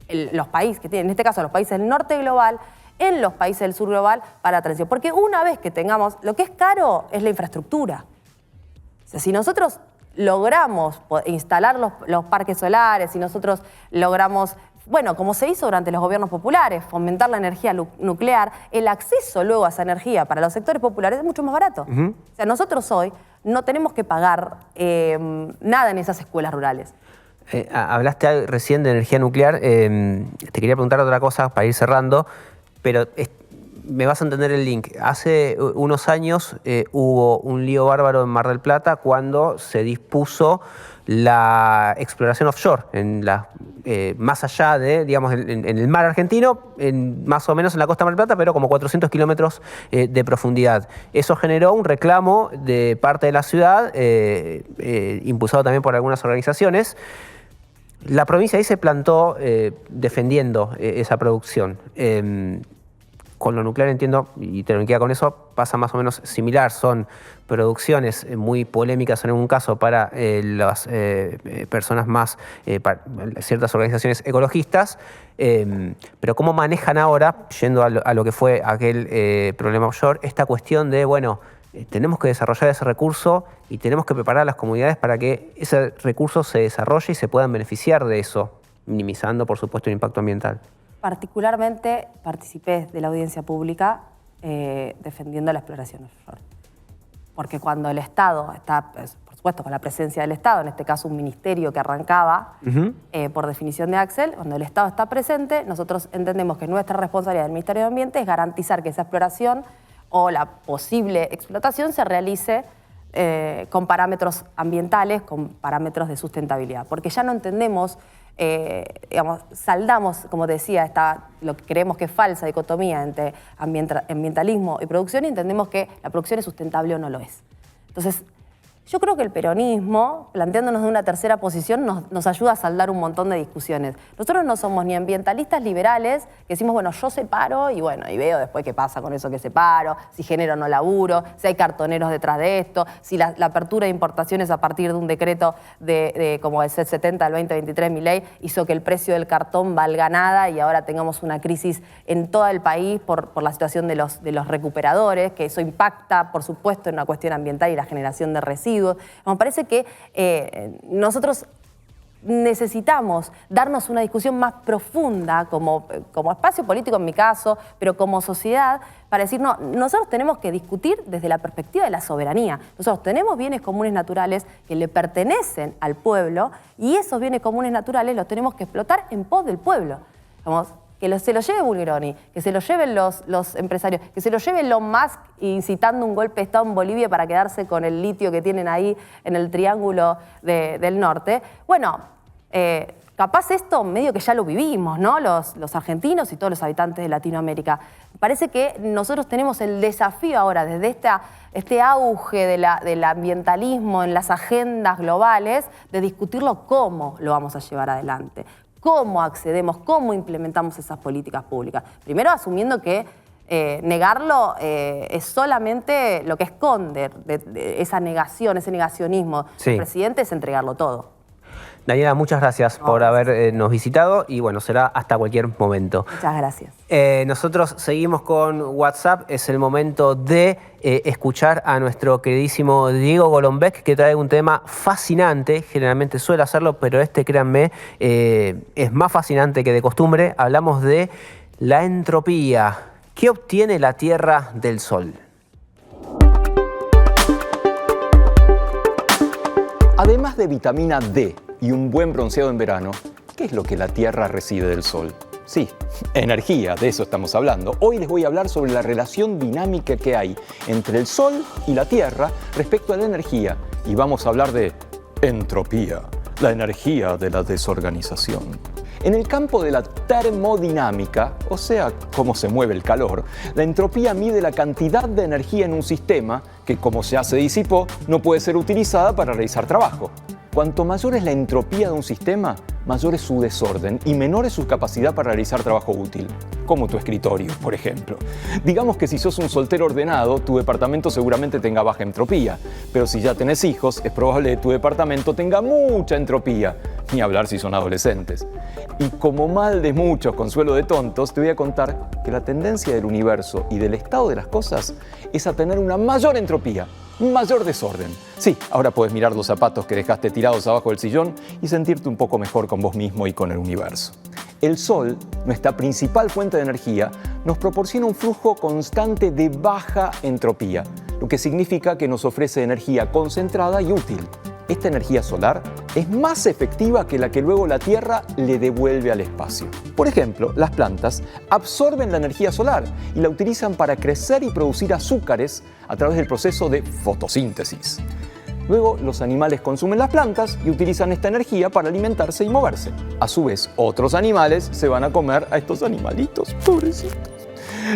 los países, que tienen, en este caso los países del norte global, en los países del sur global para la transición. Porque una vez que tengamos, lo que es caro es la infraestructura. O sea, si nosotros logramos instalar los parques solares, si nosotros logramos, bueno, como se hizo durante los gobiernos populares, fomentar la energía nuclear, el acceso luego a esa energía para los sectores populares es mucho más barato. O sea, nosotros hoy no tenemos que pagar nada en esas escuelas rurales. Hablaste recién de energía nuclear. Te quería preguntar otra cosa para ir cerrando, pero me vas a entender el link. Hace unos años hubo un lío bárbaro en Mar del Plata cuando se dispuso la exploración offshore, más allá de, digamos, en el mar argentino, más o menos en la costa de Mar del Plata, pero como 400 kilómetros de profundidad. Eso generó un reclamo de parte de la ciudad, impulsado también por algunas organizaciones. La provincia ahí se plantó defendiendo esa producción. Con lo nuclear entiendo, y te lo queda con eso, pasa más o menos similar. Son producciones muy polémicas en algún caso para las personas más, para ciertas organizaciones ecologistas, pero ¿cómo manejan ahora, yendo a lo que fue aquel problema offshore, esta cuestión de, bueno, tenemos que desarrollar ese recurso y tenemos que preparar a las comunidades para que ese recurso se desarrolle y se puedan beneficiar de eso, minimizando, por supuesto, el impacto ambiental? Particularmente participé de la audiencia pública defendiendo la exploración offshore. Porque cuando el Estado está, por supuesto, con la presencia del Estado, en este caso un ministerio que arrancaba por definición de Axel, cuando el Estado está presente, nosotros entendemos que nuestra responsabilidad del Ministerio de Ambiente es garantizar que esa exploración o la posible explotación se realice con parámetros ambientales, con parámetros de sustentabilidad. Porque ya no entendemos, digamos, saldamos, como decía, lo que creemos que es falsa dicotomía entre ambientalismo y producción, y entendemos que la producción es sustentable o no lo es. Entonces, yo creo que el peronismo, planteándonos de una tercera posición, nos ayuda a saldar un montón de discusiones. Nosotros no somos ni ambientalistas liberales, que decimos, bueno, yo separo y bueno, y veo después qué pasa con eso que separo, si genero o no laburo, si hay cartoneros detrás de esto, si la apertura de importaciones a partir de un decreto como el 70 del 2023, Milei, hizo que el precio del cartón valga nada y ahora tengamos una crisis en todo el país por la situación de los recuperadores, que eso impacta, por supuesto, en una cuestión ambiental y la generación de residuos. Me parece que nosotros necesitamos darnos una discusión más profunda como espacio político en mi caso, pero como sociedad, para decir, no, nosotros tenemos que discutir desde la perspectiva de la soberanía. Nosotros tenemos bienes comunes naturales que le pertenecen al pueblo y esos bienes comunes naturales los tenemos que explotar en pos del pueblo. Que se lo lleve Bulgeroni, que se lo lleven los empresarios, que se lo lleve Elon Musk incitando un golpe de Estado en Bolivia para quedarse con el litio que tienen ahí en el Triángulo del Norte. Bueno, capaz esto medio que ya lo vivimos, ¿no? Los argentinos y todos los habitantes de Latinoamérica. Parece que nosotros tenemos el desafío ahora, desde este auge del ambientalismo en las agendas globales, de discutirlo cómo lo vamos a llevar adelante. ¿Cómo accedemos, cómo implementamos esas políticas públicas? Primero asumiendo que negarlo es solamente lo que esconde esa negación, ese negacionismo del presidente, es entregarlo todo. Daniela, muchas gracias por habernos visitado y bueno, será hasta cualquier momento. Muchas gracias. Nosotros seguimos con WhatsApp, es el momento de escuchar a nuestro queridísimo Diego Golombek, que trae un tema fascinante, generalmente suele hacerlo, pero créanme, es más fascinante que de costumbre. Hablamos de la entropía. ¿Qué obtiene la Tierra del Sol? Además de vitamina D y un buen bronceado en verano, ¿Qué es lo que la Tierra recibe del Sol? Sí, energía, de eso estamos hablando. Hoy les voy a hablar sobre la relación dinámica que hay entre el Sol y la Tierra respecto a la energía. Y vamos a hablar de entropía, la energía de la desorganización. En el campo de la termodinámica, o sea, cómo se mueve el calor, la entropía mide la cantidad de energía en un sistema que, como ya se disipó, no puede ser utilizada para realizar trabajo. Cuanto mayor es la entropía de un sistema, mayor es su desorden y menor es su capacidad para realizar trabajo útil, como tu escritorio, por ejemplo. Digamos que si sos un soltero ordenado, tu departamento seguramente tenga baja entropía, pero si ya tenés hijos, es probable que tu departamento tenga mucha entropía, ni hablar si son adolescentes. Y como mal de muchos, consuelo de tontos, te voy a contar que la tendencia del universo y del estado de las cosas es a tener una mayor entropía, un mayor desorden. Sí, ahora puedes mirar los zapatos que dejaste tirados abajo del sillón y sentirte un poco mejor con vos mismo y con el universo. El Sol, nuestra principal fuente de energía, nos proporciona un flujo constante de baja entropía, lo que significa que nos ofrece energía concentrada y útil. Esta energía solar es más efectiva que la que luego la Tierra le devuelve al espacio. Por ejemplo, las plantas absorben la energía solar y la utilizan para crecer y producir azúcares a través del proceso de fotosíntesis. Luego, los animales consumen las plantas y utilizan esta energía para alimentarse y moverse. A su vez, otros animales se van a comer a estos animalitos, pobrecitos.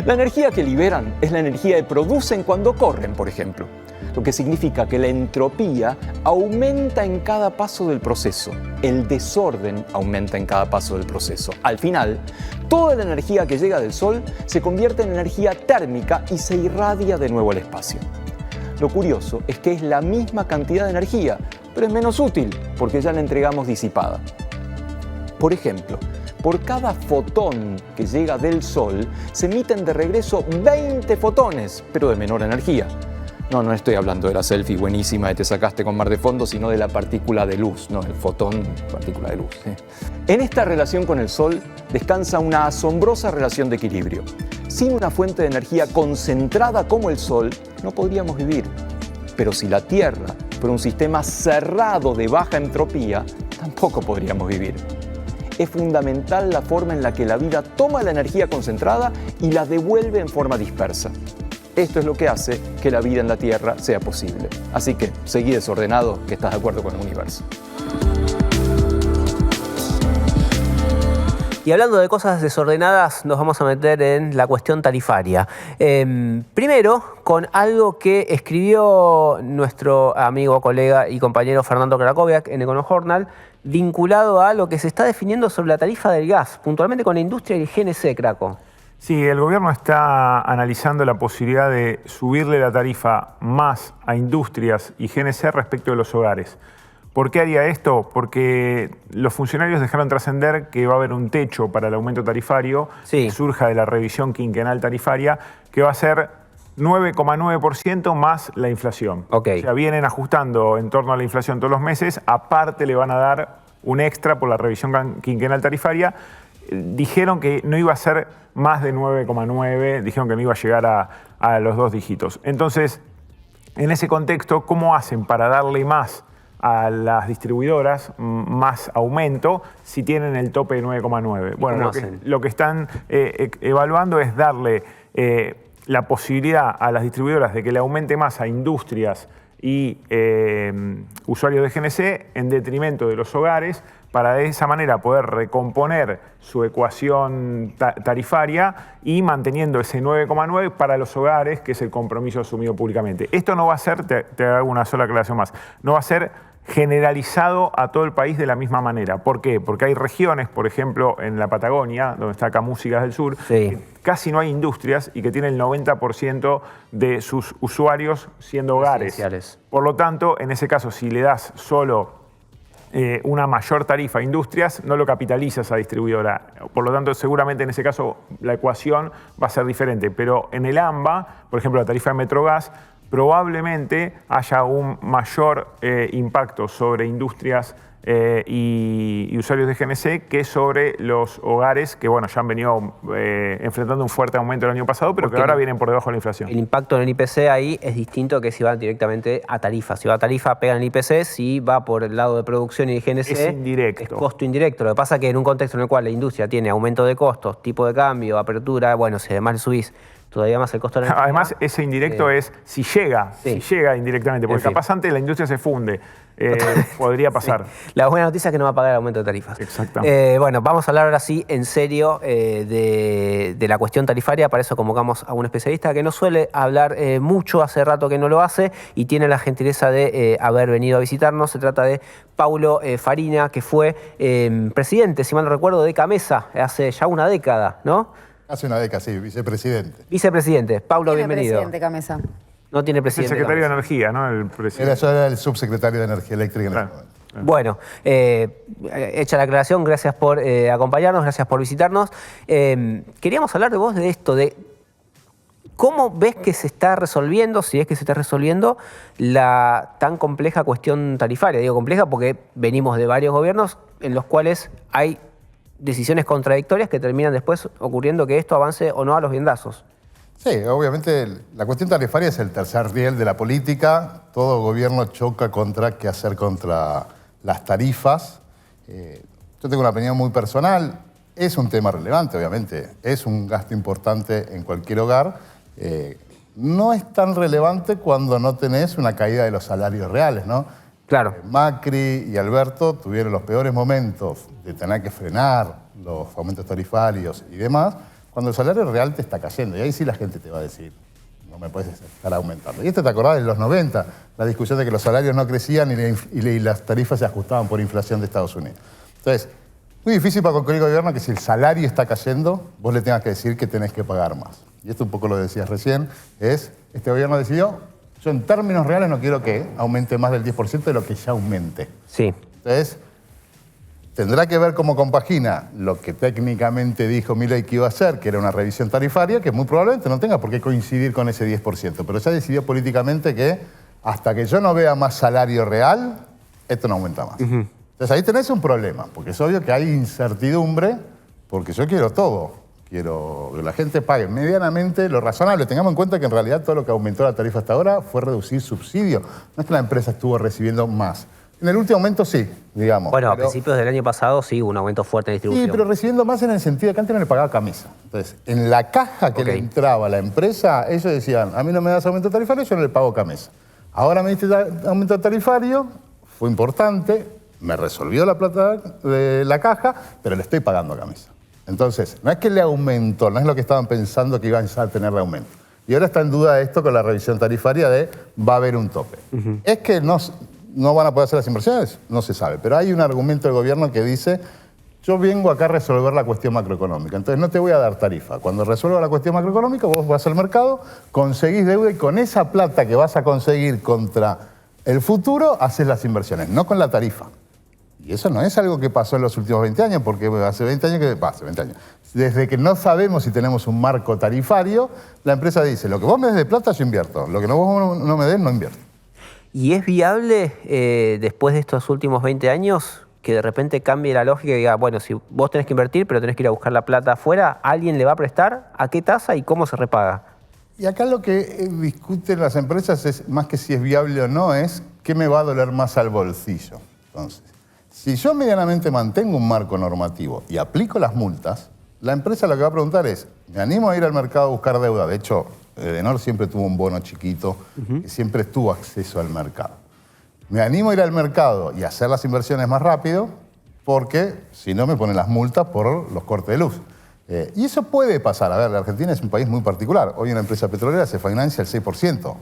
La energía que liberan es la energía que producen cuando corren, por ejemplo, lo que significa que la entropía aumenta en cada paso del proceso. El desorden aumenta en cada paso del proceso. Al final, toda la energía que llega del Sol se convierte en energía térmica y se irradia de nuevo al espacio. Lo curioso es que es la misma cantidad de energía, pero es menos útil porque ya la entregamos disipada. Por ejemplo, por cada fotón que llega del Sol, se emiten de regreso 20 fotones, pero de menor energía. No estoy hablando de la selfie buenísima que te sacaste con mar de fondo, sino de la partícula de luz, el fotón, partícula de luz. En esta relación con el Sol descansa una asombrosa relación de equilibrio. Sin una fuente de energía concentrada como el Sol, no podríamos vivir. Pero si la Tierra fuera un sistema cerrado de baja entropía, tampoco podríamos vivir. Es fundamental la forma en la que la vida toma la energía concentrada y la devuelve en forma dispersa. Esto es lo que hace que la vida en la Tierra sea posible. Así que, seguí desordenado, que estás de acuerdo con el universo. Y hablando de cosas desordenadas, nos vamos a meter en la cuestión tarifaria. Primero, con algo que escribió nuestro amigo, colega y compañero Fernando Krakowiak en Econojournal, vinculado a lo que se está definiendo sobre la tarifa del gas, puntualmente con la industria y el GNC, Craco. Sí, el gobierno está analizando la posibilidad de subirle la tarifa más a industrias y GNC respecto de los hogares. ¿Por qué haría esto? Porque los funcionarios dejaron trascender que va a haber un techo para el aumento tarifario que surja de la revisión quinquenal tarifaria, que va a ser 9,9% más la inflación. O sea, vienen ajustando en torno a la inflación todos los meses, aparte le van a dar un extra por la revisión quinquenal tarifaria. Dijeron que no iba a ser más de 9,9, dijeron que no iba a llegar a los 2 dígitos. Entonces, en ese contexto, ¿cómo hacen para darle más a las distribuidoras, más aumento, si tienen el tope de 9,9? Bueno, lo que están evaluando es darle la posibilidad a las distribuidoras de que le aumente más a industrias y usuarios de GNC en detrimento de los hogares, para de esa manera poder recomponer su ecuación tarifaria y manteniendo ese 9,9 para los hogares, que es el compromiso asumido públicamente. Esto no va a ser, te hago una sola aclaración más, no va a ser generalizado a todo el país de la misma manera. ¿Por qué? Porque hay regiones, por ejemplo, en la Patagonia, donde está Camúsica del Sur, que casi no hay industrias y que tienen el 90% de sus usuarios siendo hogares. Por lo tanto, en ese caso, si le das solo una mayor tarifa a industrias, no lo capitalizas a distribuidora. Por lo tanto, seguramente en ese caso la ecuación va a ser diferente. Pero en el AMBA, por ejemplo, la tarifa de Metrogas probablemente haya un mayor impacto sobre industrias y usuarios de GNC que sobre los hogares que, bueno, ya han venido enfrentando un fuerte aumento el año pasado, pero que ahora vienen por debajo de la inflación. El impacto en el IPC ahí es distinto que si va directamente a tarifa. Si va a tarifa, pega en el IPC. Si va por el lado de producción y de GNC, es indirecto. Es costo indirecto. Lo que pasa es que en un contexto en el cual la industria tiene aumento de costos, tipo de cambio, apertura, bueno, si además le subís todavía más el costo de la energía. Además, ese indirecto es si llega indirectamente, porque capaz antes la industria se funde. Podría pasar. Sí. La buena noticia es que no va a pagar el aumento de tarifas. Exactamente. Bueno, vamos a hablar ahora sí, en serio, de la cuestión tarifaria. Para eso convocamos a un especialista que no suele hablar mucho, hace rato que no lo hace, y tiene la gentileza de haber venido a visitarnos. Se trata de Paulo Farina, que fue presidente, si mal no recuerdo, de Camesa hace ya una década, ¿no? Hace una década, sí, vicepresidente. Vicepresidente. Paulo, bienvenido. Presidente Camesa. No tiene presidente. Es el secretario de Energía, ¿no? El presidente. Eso era el subsecretario de Energía Eléctrica. Claro. Bueno, hecha la aclaración, gracias por acompañarnos, gracias por visitarnos. Queríamos hablar de vos de esto, de cómo ves que se está resolviendo, si es que se está resolviendo, la tan compleja cuestión tarifaria. Digo compleja porque venimos de varios gobiernos en los cuales hay decisiones contradictorias que terminan después ocurriendo que esto avance o no a los biendazos. Sí, obviamente la cuestión tarifaria es el tercer riel de la política. Todo gobierno choca contra qué hacer contra las tarifas. Yo tengo una opinión muy personal. Es un tema relevante, obviamente. Es un gasto importante en cualquier hogar. No es tan relevante cuando no tenés una caída de los salarios reales, ¿no? Claro. Macri y Alberto tuvieron los peores momentos de tener que frenar los aumentos tarifarios y demás, cuando el salario real te está cayendo. Y ahí sí la gente te va a decir, no me puedes estar aumentando. Y esto te acordás de los 90, la discusión de que los salarios no crecían y las tarifas se ajustaban por inflación de Estados Unidos. Entonces, muy difícil para cualquier gobierno que si el salario está cayendo, vos le tengas que decir que tenés que pagar más. Y esto un poco lo decías recién, este gobierno decidió, yo en términos reales no quiero que aumente más del 10% de lo que ya aumente. Sí. Entonces, tendrá que ver cómo compagina lo que técnicamente dijo Milei que iba a hacer, que era una revisión tarifaria, que muy probablemente no tenga por qué coincidir con ese 10%. Pero ya decidió políticamente que hasta que yo no vea más salario real, esto no aumenta más. Entonces ahí tenés un problema, porque es obvio que hay incertidumbre, porque yo quiero todo. Quiero que la gente pague medianamente lo razonable. Tengamos en cuenta que en realidad todo lo que aumentó la tarifa hasta ahora fue reducir subsidio. No es que la empresa estuvo recibiendo más. En el último aumento sí, digamos. Bueno, a principios del año pasado sí hubo un aumento fuerte en distribución. Sí, pero recibiendo más en el sentido de que antes no le pagaba Camisa. Entonces, en la caja que le entraba a la empresa, ellos decían, a mí no me das aumento tarifario, yo no le pago Camisa. Ahora me diste aumento tarifario, fue importante, me resolvió la plata de la caja, pero le estoy pagando a Camisa. Entonces, no es que le aumentó, no es lo que estaban pensando que iban a tener de aumento. Y ahora está en duda esto con la revisión tarifaria de va a haber un tope. Es que no van a poder hacer las inversiones, no se sabe. Pero hay un argumento del gobierno que dice, yo vengo acá a resolver la cuestión macroeconómica, entonces no te voy a dar tarifa. Cuando resuelva la cuestión macroeconómica, vos vas al mercado, conseguís deuda y con esa plata que vas a conseguir contra el futuro, haces las inversiones, no con la tarifa. Y eso no es algo que pasó en los últimos 20 años, porque hace 20 años desde que no sabemos si tenemos un marco tarifario, la empresa dice, lo que vos me des de plata yo invierto, lo que vos no me des no invierto. ¿Y es viable, después de estos últimos 20 años, que de repente cambie la lógica y diga, bueno, si vos tenés que invertir, pero tenés que ir a buscar la plata afuera, ¿alguien le va a prestar? ¿A qué tasa y cómo se repaga? Y acá lo que discuten las empresas es, más que si es viable o no, es qué me va a doler más al bolsillo. Entonces, si yo medianamente mantengo un marco normativo y aplico las multas, la empresa lo que va a preguntar es, ¿me animo a ir al mercado a buscar deuda? De hecho, Edenor siempre tuvo un bono chiquito que siempre tuvo acceso al mercado. Me animo a ir al mercado y hacer las inversiones más rápido porque si no me ponen las multas por los cortes de luz. Y eso puede pasar. A ver, la Argentina es un país muy particular. Hoy una empresa petrolera se financia el 6%.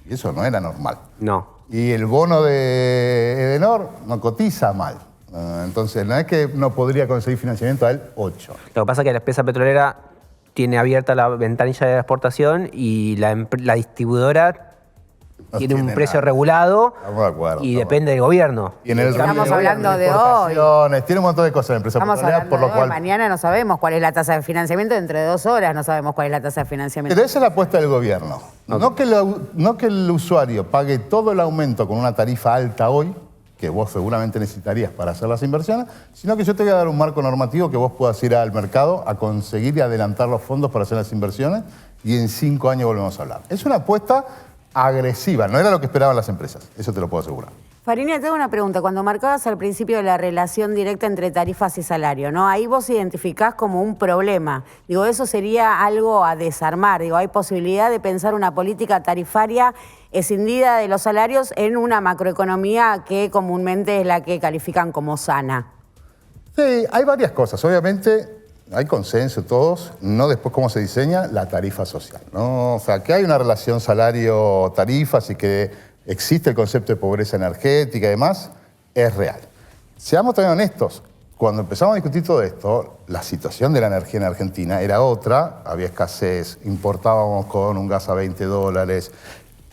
Y eso no era normal. No. Y el bono de Edenor no cotiza mal. Entonces, no es que no podría conseguir financiamiento al 8. Lo que pasa es que la empresa petrolera tiene abierta la ventanilla de la exportación y la distribuidora tiene un precio regulado y depende del gobierno. Y en el Estamos hablando de hoy. Tiene un montón de cosas en empresa Estamos petrolera, hablando por lo de cual... hoy. Mañana no sabemos cuál es la tasa de financiamiento. Dentro de 2 horas no sabemos cuál es la tasa de financiamiento. Pero esa es la apuesta del gobierno. Okay. No que el usuario pague todo el aumento con una tarifa alta hoy, que vos seguramente necesitarías para hacer las inversiones, sino que yo te voy a dar un marco normativo que vos puedas ir al mercado a conseguir y adelantar los fondos para hacer las inversiones y en 5 años volvemos a hablar. Es una apuesta agresiva, no era lo que esperaban las empresas, eso te lo puedo asegurar. Fariña, te hago una pregunta. Cuando marcabas al principio la relación directa entre tarifas y salario, ¿no? Ahí vos identificás como un problema. Digo, eso sería algo a desarmar. Digo, hay posibilidad de pensar una política tarifaria escindida de los salarios en una macroeconomía que comúnmente es la que califican como sana. Sí, hay varias cosas. Obviamente hay consenso todos, no después cómo se diseña la tarifa social, ¿no? O sea, que hay una relación salario-tarifas y que existe el concepto de pobreza energética y demás, es real. Seamos también honestos, cuando empezamos a discutir todo esto, la situación de la energía en Argentina era otra, había escasez, importábamos con un gas a $20,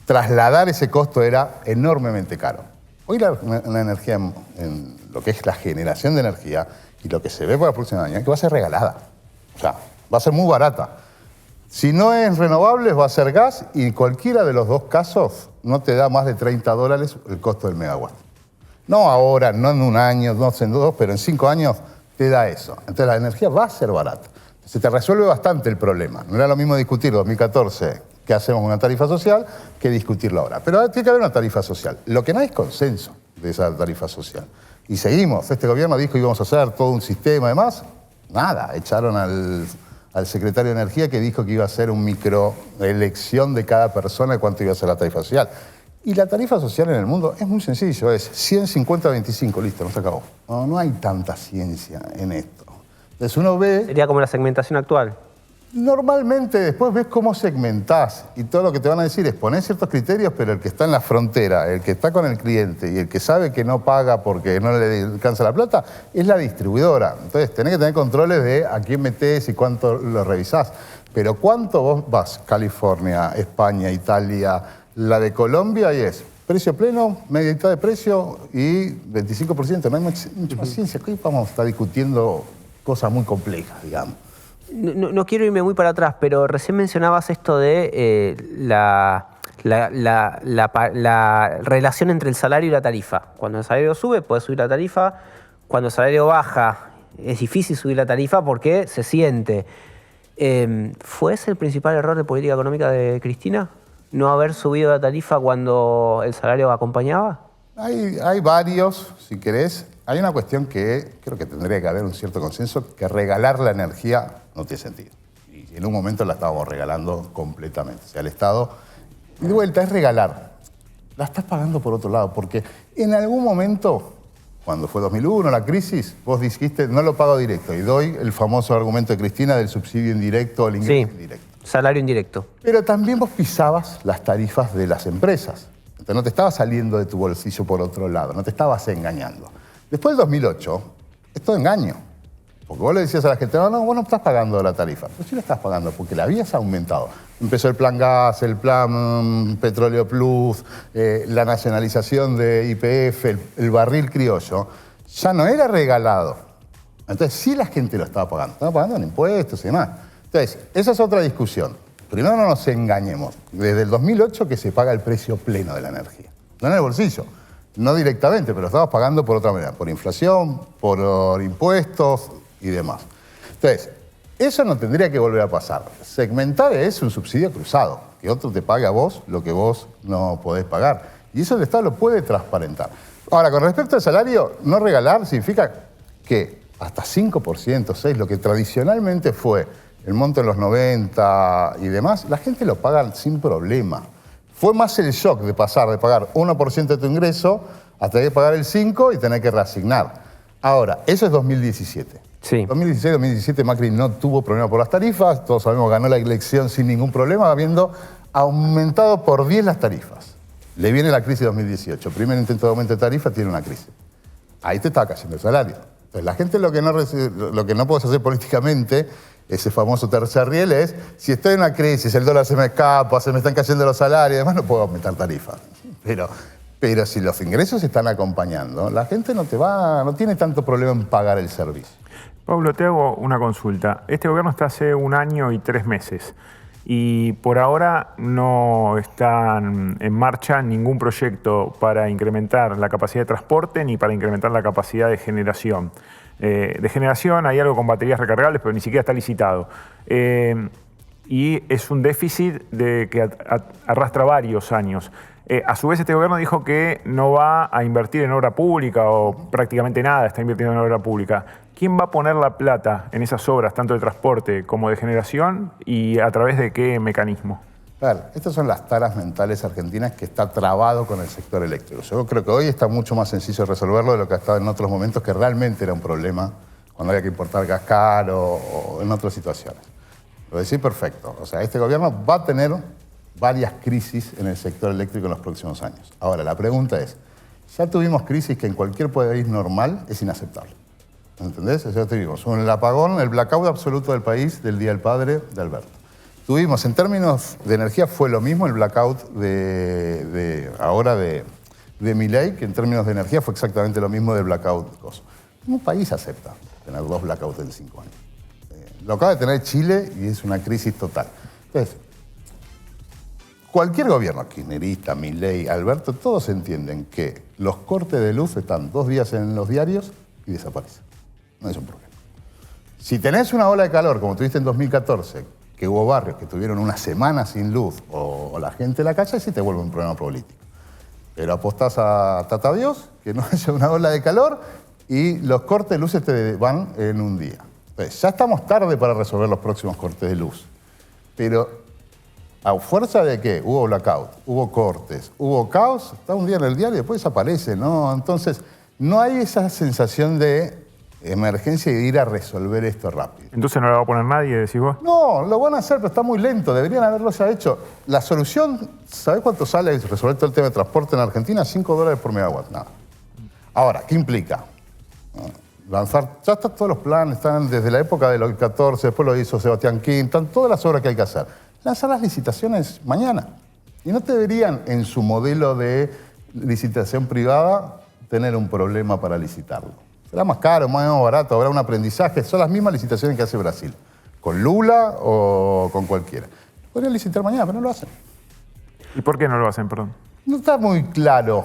trasladar ese costo era enormemente caro. Hoy la energía, en lo que es la generación de energía y lo que se ve para el próximo año, es que va a ser regalada. O sea, va a ser muy barata. Si no es renovables, va a ser gas y cualquiera de los dos casos no te da más de $30 el costo del megawatt. No ahora, no en un año, no en 2, pero en 5 años te da eso. Entonces la energía va a ser barata. Se te resuelve bastante el problema. No era lo mismo discutir 2014 que hacemos una tarifa social que discutirlo ahora. Pero tiene que haber una tarifa social. Lo que no hay es consenso de esa tarifa social. Y seguimos. Este gobierno dijo que íbamos a hacer todo un sistema, además. Nada, echaron al secretario de Energía que dijo que iba a hacer un microelección de cada persona de cuánto iba a ser la tarifa social. Y la tarifa social en el mundo es muy sencillo, es 100, 50, 25, listo, no se acabó. No hay tanta ciencia en esto. Entonces uno ve... Sería como la segmentación actual. Normalmente después ves cómo segmentás y todo lo que te van a decir es poner ciertos criterios, pero el que está en la frontera, el que está con el cliente y el que sabe que no paga porque no le alcanza la plata, es la distribuidora. Entonces tenés que tener controles de a quién metés y cuánto lo revisás. Pero cuánto vos vas, California, España, Italia, la de Colombia, y es precio pleno, media mitad de precio y 25%. No hay mucha más ciencia. Hoy vamos a estar discutiendo cosas muy complejas, digamos. No quiero irme muy para atrás, pero recién mencionabas esto de la relación entre el salario y la tarifa. Cuando el salario sube, puedes subir la tarifa. Cuando el salario baja, es difícil subir la tarifa porque se siente. ¿Fue ese el principal error de política económica de Cristina? ¿No haber subido la tarifa cuando el salario acompañaba? Hay varios, si querés. Hay una cuestión que creo que tendría que haber un cierto consenso, que regalar la energía no tiene sentido. Y en un momento la estábamos regalando completamente. O sea, el Estado, de vuelta, es regalar. La estás pagando por otro lado, porque en algún momento, cuando fue 2001, la crisis, vos dijiste, no lo pago directo. Y doy el famoso argumento de Cristina del subsidio indirecto o el ingreso indirecto. Salario indirecto. Pero también vos pisabas las tarifas de las empresas. Entonces no te estabas saliendo de tu bolsillo por otro lado, no te estabas engañando. Después del 2008, es todo engaño. Porque vos le decías a la gente, no, vos no estás pagando la tarifa. Pero sí la estás pagando porque la habías aumentado. Empezó el plan gas, el plan petróleo plus, la nacionalización de YPF, el barril criollo. Ya no era regalado. Entonces sí la gente lo estaba pagando. Estaba pagando en impuestos y demás. Entonces, esa es otra discusión. Primero no nos engañemos. Desde el 2008 que se paga el precio pleno de la energía. No en el bolsillo. No directamente, pero estamos pagando por otra manera, por inflación, por impuestos y demás. Entonces, eso no tendría que volver a pasar. Segmentar es un subsidio cruzado, que otro te pague a vos lo que vos no podés pagar. Y eso el Estado lo puede transparentar. Ahora, con respecto al salario, no regalar significa que hasta 5%, 6%, lo que tradicionalmente fue el monto en los 90 y demás, la gente lo paga sin problema. Fue más el shock de pasar de pagar 1% de tu ingreso a tener que pagar el 5% y tener que reasignar. Ahora, eso es 2017. Sí. 2016-2017 Macri no tuvo problema por las tarifas, todos sabemos que ganó la elección sin ningún problema, habiendo aumentado por 10 las tarifas. Le viene la crisis de 2018. Primer intento de aumento de tarifa, tiene una crisis. Ahí te está cayendo el salario. Entonces, la gente lo que no puedes hacer políticamente ese famoso tercer riel es, si estoy en una crisis, el dólar se me escapa, se me están cayendo los salarios, además no puedo aumentar tarifas. Pero si los ingresos están acompañando, la gente no tiene tanto problema en pagar el servicio. Pablo, te hago una consulta. Este gobierno está hace 1 año y 3 meses y por ahora no están en marcha ningún proyecto para incrementar la capacidad de transporte ni para incrementar la capacidad de generación. De generación hay algo con baterías recargables, pero ni siquiera está licitado. Y es un déficit que arrastra varios años. A su vez, este gobierno dijo que no va a invertir en obra pública o prácticamente nada está invirtiendo en obra pública. ¿Quién va a poner la plata en esas obras, tanto de transporte como de generación, y a través de qué mecanismo? Claro, estas son las taras mentales argentinas que está trabado con el sector eléctrico. Yo creo que hoy está mucho más sencillo resolverlo de lo que ha estado en otros momentos que realmente era un problema cuando había que importar gas caro o en otras situaciones. Lo decís perfecto. O sea, este gobierno va a tener varias crisis en el sector eléctrico en los próximos años. Ahora, la pregunta es, ya tuvimos crisis que en cualquier país normal es inaceptable. ¿Entendés? Ya tuvimos el apagón, el blackout absoluto del país del Día del Padre de Alberto. Tuvimos, en términos de energía, fue lo mismo el blackout de Milei, que en términos de energía fue exactamente lo mismo del blackout de Coso. Un país acepta tener 2 blackouts en 5 años. Lo acaba de tener Chile y es una crisis total. Entonces, cualquier gobierno, kirchnerista, Milei, Alberto, todos entienden que los cortes de luz están 2 días en los diarios y desaparecen. No es un problema. Si tenés una ola de calor, como tuviste en 2014, que hubo barrios que tuvieron una semana sin luz o la gente en la calle, sí te vuelve un problema político. Pero apostás a Tata Dios, que no haya una ola de calor y los cortes de luces te van en un día. Entonces, ya estamos tarde para resolver los próximos cortes de luz. Pero a fuerza de que hubo blackout, hubo cortes, hubo caos, está un día en el diario y después desaparece, ¿no? Entonces, no hay esa sensación de emergencia y de ir a resolver esto rápido. ¿Entonces no lo va a poner nadie, decís vos? No, lo van a hacer, pero está muy lento. Deberían haberlo ya hecho. La solución, ¿sabés cuánto sale resolver todo el tema de transporte en Argentina? $5 por megawatt, nada. Ahora, ¿qué implica? Lanzar, ya están todos los planes, están desde la época del 2014, después lo hizo Sebastián Kim, están todas las obras que hay que hacer. Lanzar las licitaciones mañana. Y no deberían, en su modelo de licitación privada, tener un problema para licitarlo. Será más caro, más barato, habrá un aprendizaje. Son las mismas licitaciones que hace Brasil, con Lula o con cualquiera. Podrían licitar mañana, pero no lo hacen. ¿Y por qué no lo hacen, perdón? No está muy claro.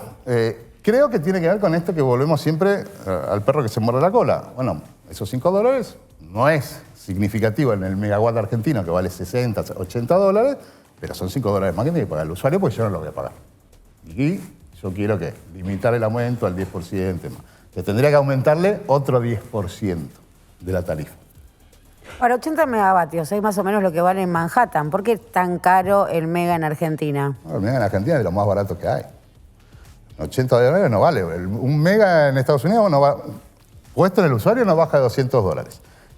Creo que tiene que ver con esto que volvemos siempre al perro que se muerde la cola. Bueno, esos $5 no es significativo en el megawatt argentino, que vale $60, $80, pero son $5 más que tiene que pagar el usuario, porque yo no lo voy a pagar. Y yo quiero que limitar el aumento al 10% más. Que tendría que aumentarle otro 10% de la tarifa. Para 80 megavatios, es más o menos lo que vale en Manhattan. ¿Por qué es tan caro el mega en Argentina? El mega en Argentina es de los más baratos que hay. $80 no vale. Un mega en Estados Unidos no va, puesto en el usuario no baja de $200.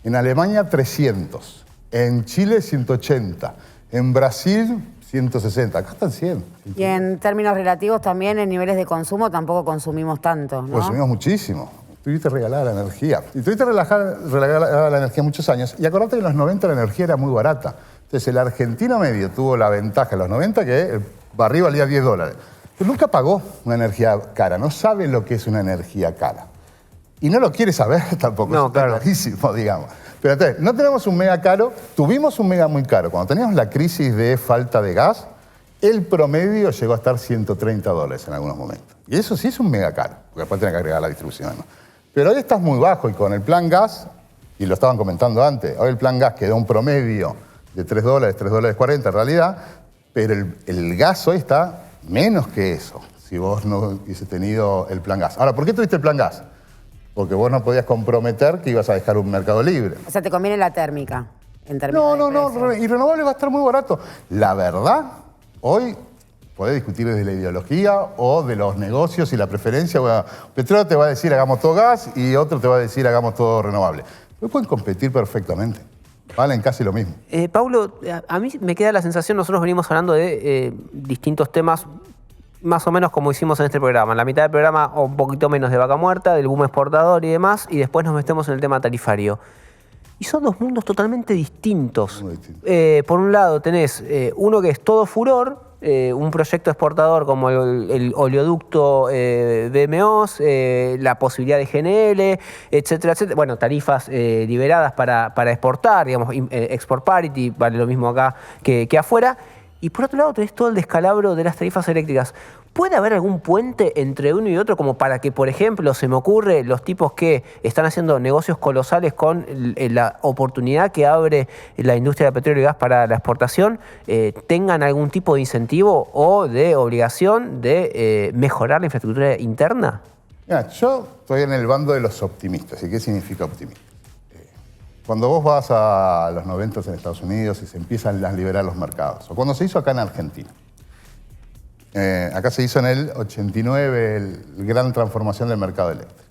En Alemania, 300. En Chile, 180. En Brasil, 160. Acá están 100. Y en términos relativos también, en niveles de consumo tampoco consumimos tanto, ¿no? Consumimos muchísimo. Tuviste regalada la energía. Y tuviste regalada la energía muchos años. Y acordate que en los 90 la energía era muy barata. Entonces el argentino medio tuvo la ventaja en los 90 que el barril valía $10. Pero nunca pagó una energía cara. No sabe lo que es una energía cara. Y no lo quiere saber tampoco. No, claro. Clarísimo, digamos. Pero entonces, no tenemos un mega caro, tuvimos un mega muy caro. Cuando teníamos la crisis de falta de gas, el promedio llegó a estar $130 en algunos momentos. Y eso sí es un mega caro, porque después tiene que agregar la distribución, ¿no? Pero hoy estás muy bajo y con el plan gas, y lo estaban comentando antes, hoy el plan gas quedó un promedio de $3, $3.40 en realidad, pero el gas hoy está menos que eso, si vos no hubiese tenido el plan gas. Ahora, ¿por qué tuviste el plan gas? Porque vos no podías comprometer que ibas a dejar un mercado libre. O sea, te conviene la térmica. En términos no, y renovable va a estar muy barato. La verdad, hoy podés discutir desde la ideología o de los negocios y la preferencia. Bueno, Petróleo te va a decir hagamos todo gas y otro te va a decir hagamos todo renovable. Pero pueden competir perfectamente. Valen casi lo mismo. Paulo, a mí me queda la sensación, nosotros venimos hablando de distintos temas, más o menos como hicimos en este programa. En la mitad del programa, un poquito menos de Vaca Muerta, del boom exportador y demás, y después nos metemos en el tema tarifario. Y son dos mundos totalmente distintos. Por un lado tenés uno que es todo furor, un proyecto exportador como el oleoducto BMOS, la posibilidad de GNL, etcétera, etcétera. Bueno, tarifas liberadas para exportar, digamos, export parity, vale lo mismo acá que afuera. Y por otro lado tenés todo el descalabro de las tarifas eléctricas. ¿Puede haber algún puente entre uno y otro como para que, por ejemplo, se me ocurre los tipos que están haciendo negocios colosales con la oportunidad que abre la industria del petróleo y gas para la exportación, tengan algún tipo de incentivo o de obligación de mejorar la infraestructura interna? Mira, yo estoy en el bando de los optimistas. ¿Y qué significa optimista? Cuando vos vas a los 90 en Estados Unidos y se empiezan a liberar los mercados, o cuando se hizo acá en Argentina, acá se hizo en el 89 la gran transformación del mercado eléctrico.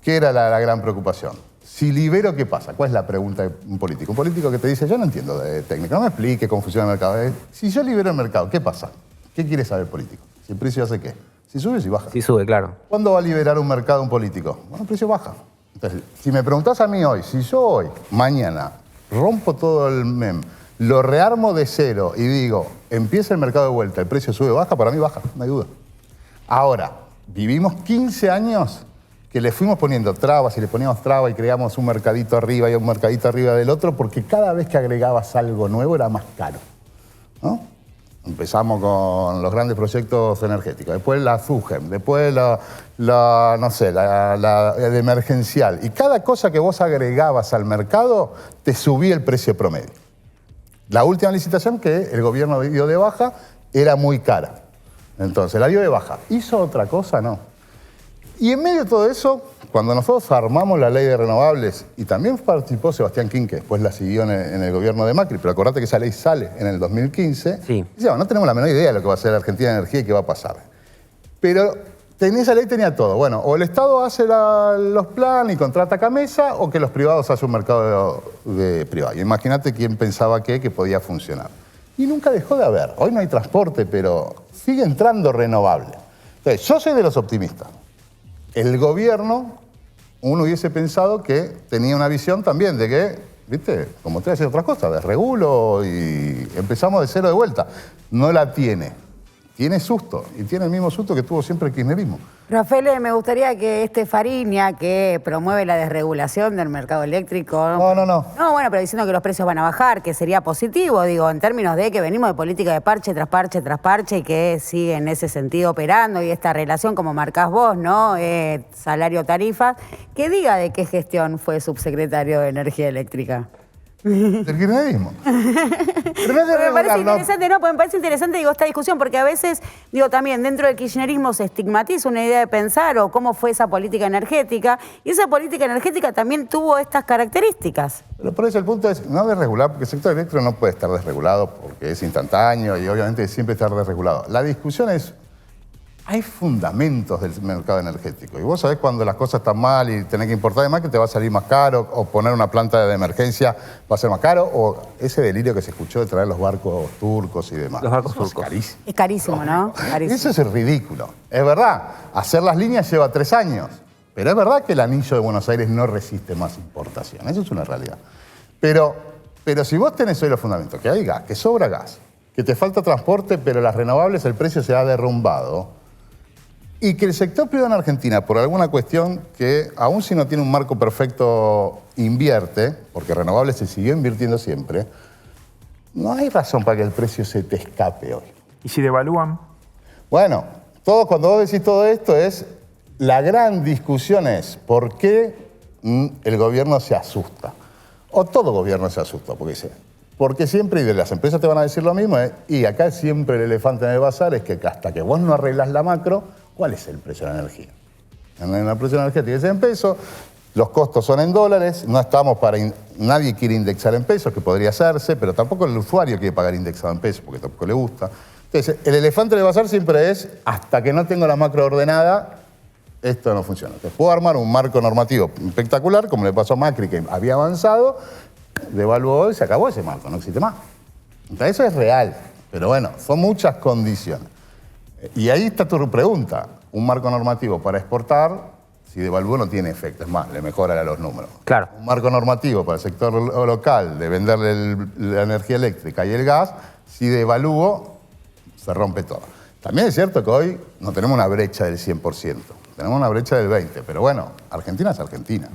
¿Qué era la gran preocupación? Si libero, ¿qué pasa? ¿Cuál es la pregunta de un político? Un político que te dice, yo no entiendo de técnica, no me explique cómo funciona el mercado. Si yo libero el mercado, ¿qué pasa? ¿Qué quiere saber el político? Si el precio hace qué. Si sube, si baja. Si sube, claro. ¿Cuándo va a liberar un mercado un político? Bueno, el precio baja. Entonces, si me preguntás a mí hoy, si yo hoy, mañana, rompo todo el MEM, lo rearmo de cero y digo, empieza el mercado de vuelta, el precio sube, baja, para mí baja, no hay duda. Ahora, vivimos 15 años que le fuimos poniendo trabas y le poníamos trabas y creamos un mercadito arriba y un mercadito arriba del otro porque cada vez que agregabas algo nuevo era más caro, ¿no? Empezamos con los grandes proyectos energéticos, después la SUGEM, después la emergencial. Y cada cosa que vos agregabas al mercado te subía el precio promedio. La última licitación que el gobierno dio de baja era muy cara. Entonces la dio de baja. ¿Hizo otra cosa? No. Y en medio de todo eso, cuando nosotros armamos la ley de renovables, y también participó Sebastián King, que después la siguió en el gobierno de Macri, pero acordate que esa ley sale en el 2015, decíamos, no tenemos la menor idea de lo que va a hacer Argentina de Energía y qué va a pasar. Pero esa ley tenía todo. Bueno, o el Estado hace los planes y contrata Camesa, o que los privados hacen un mercado privado. Y imagínate quién pensaba que podía funcionar. Y nunca dejó de haber. Hoy no hay transporte, pero sigue entrando renovable. Entonces, yo soy de los optimistas. El gobierno, uno hubiese pensado que tenía una visión también de que, viste, como te decía otras cosas, desregulo y empezamos de cero de vuelta. No la tiene. Tiene susto, y tiene el mismo susto que tuvo siempre el kirchnerismo. Rafael, me gustaría que Fariña, que promueve la desregulación del mercado eléctrico... No. No, bueno, pero diciendo que los precios van a bajar, que sería positivo, digo, en términos de que venimos de política de parche tras parche tras parche y que sigue en ese sentido operando y esta relación, como marcás vos, ¿no? Salario-tarifa, que diga de qué gestión fue subsecretario de Energía Eléctrica. Del kirchnerismo. Pero no es de me parece regular, interesante, no, me parece interesante, digo, esta discusión, porque a veces, digo, también dentro del kirchnerismo se estigmatiza una idea de pensar o cómo fue esa política energética, y esa política energética también tuvo estas características. Pero por eso el punto es no desregular, porque el sector eléctrico no puede estar desregulado porque es instantáneo y obviamente siempre estar desregulado. La discusión es, hay fundamentos del mercado energético. Y vos sabés cuando las cosas están mal y tenés que importar de más que te va a salir más caro, o poner una planta de emergencia va a ser más caro, o ese delirio que se escuchó de traer los barcos turcos y demás. Los barcos turcos. Es carísimo. Es carísimo, ¿no? Carísimo. Eso es ridículo. Es verdad, hacer las líneas lleva 3 años. Pero es verdad que el anillo de Buenos Aires no resiste más importación. Eso es una realidad. Pero si vos tenés hoy los fundamentos, que hay gas, que sobra gas, que te falta transporte, pero las renovables el precio se ha derrumbado, y que el sector privado en Argentina, por alguna cuestión que, aún si no tiene un marco perfecto, invierte, porque renovables se siguió invirtiendo siempre, no hay razón para que el precio se te escape hoy. ¿Y si devalúan? Bueno, cuando vos decís todo esto la gran discusión es por qué el gobierno se asusta. O todo gobierno se asusta, porque siempre, y de las empresas te van a decir lo mismo, y acá siempre el elefante en el bazar es que hasta que vos no arreglas la macro, ¿cuál es el precio de la energía? En la precio energética es en pesos, los costos son en dólares, no estamos nadie quiere indexar en pesos, que podría hacerse, pero tampoco el usuario quiere pagar indexado en pesos, porque tampoco le gusta. Entonces, el elefante en el bazar siempre es, hasta que no tengo la macro ordenada, esto no funciona. Entonces, puedo armar un marco normativo espectacular, como le pasó a Macri, que había avanzado, devaluó y se acabó ese marco, no existe más. Entonces, eso es real, pero bueno, son muchas condiciones. Y ahí está tu pregunta. Un marco normativo para exportar Si devalúo no tiene efecto, es más, le mejora los números. Claro. Un marco normativo para el sector local de venderle la energía eléctrica y el gas, si devalúo, se rompe todo. También es cierto que hoy no tenemos una brecha del 100%, tenemos una brecha del 20%, pero bueno, Argentina es Argentina.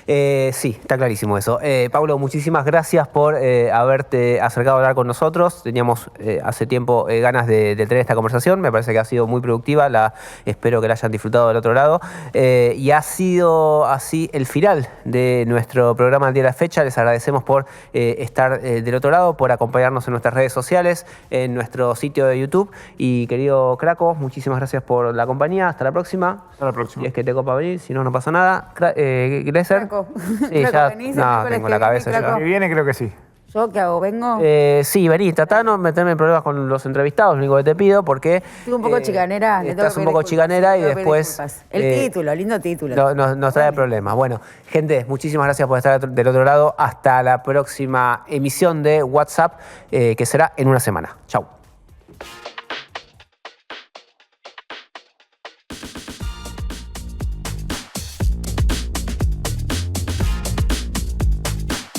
Sí, está clarísimo eso. Pablo, muchísimas gracias por haberte acercado a hablar con nosotros. Teníamos hace tiempo ganas de tener esta conversación. Me parece que ha sido muy productiva. Espero que la hayan disfrutado del otro lado. Y ha sido así el final de nuestro programa al día de la fecha. Les agradecemos por estar del otro lado, por acompañarnos en nuestras redes sociales, en nuestro sitio de YouTube. Y querido Craco, muchísimas gracias por la compañía. Hasta la próxima. Hasta la próxima. Y es que te copa venir, si no, no pasa nada. Gleiser. Sí, ya tengo la cabeza ya. Que viene creo que sí. ¿Yo qué hago? ¿Vengo? Sí, vení, tratá de no meterme en problemas con los entrevistados, lo único que te pido, porque... Estoy un poco chicanera. Estás un poco chicanera y después... El título, lindo título. Nos trae problemas. Bueno, gente, muchísimas gracias por estar del otro lado. Hasta la próxima emisión de WhatsApp, que será en una semana. Chau.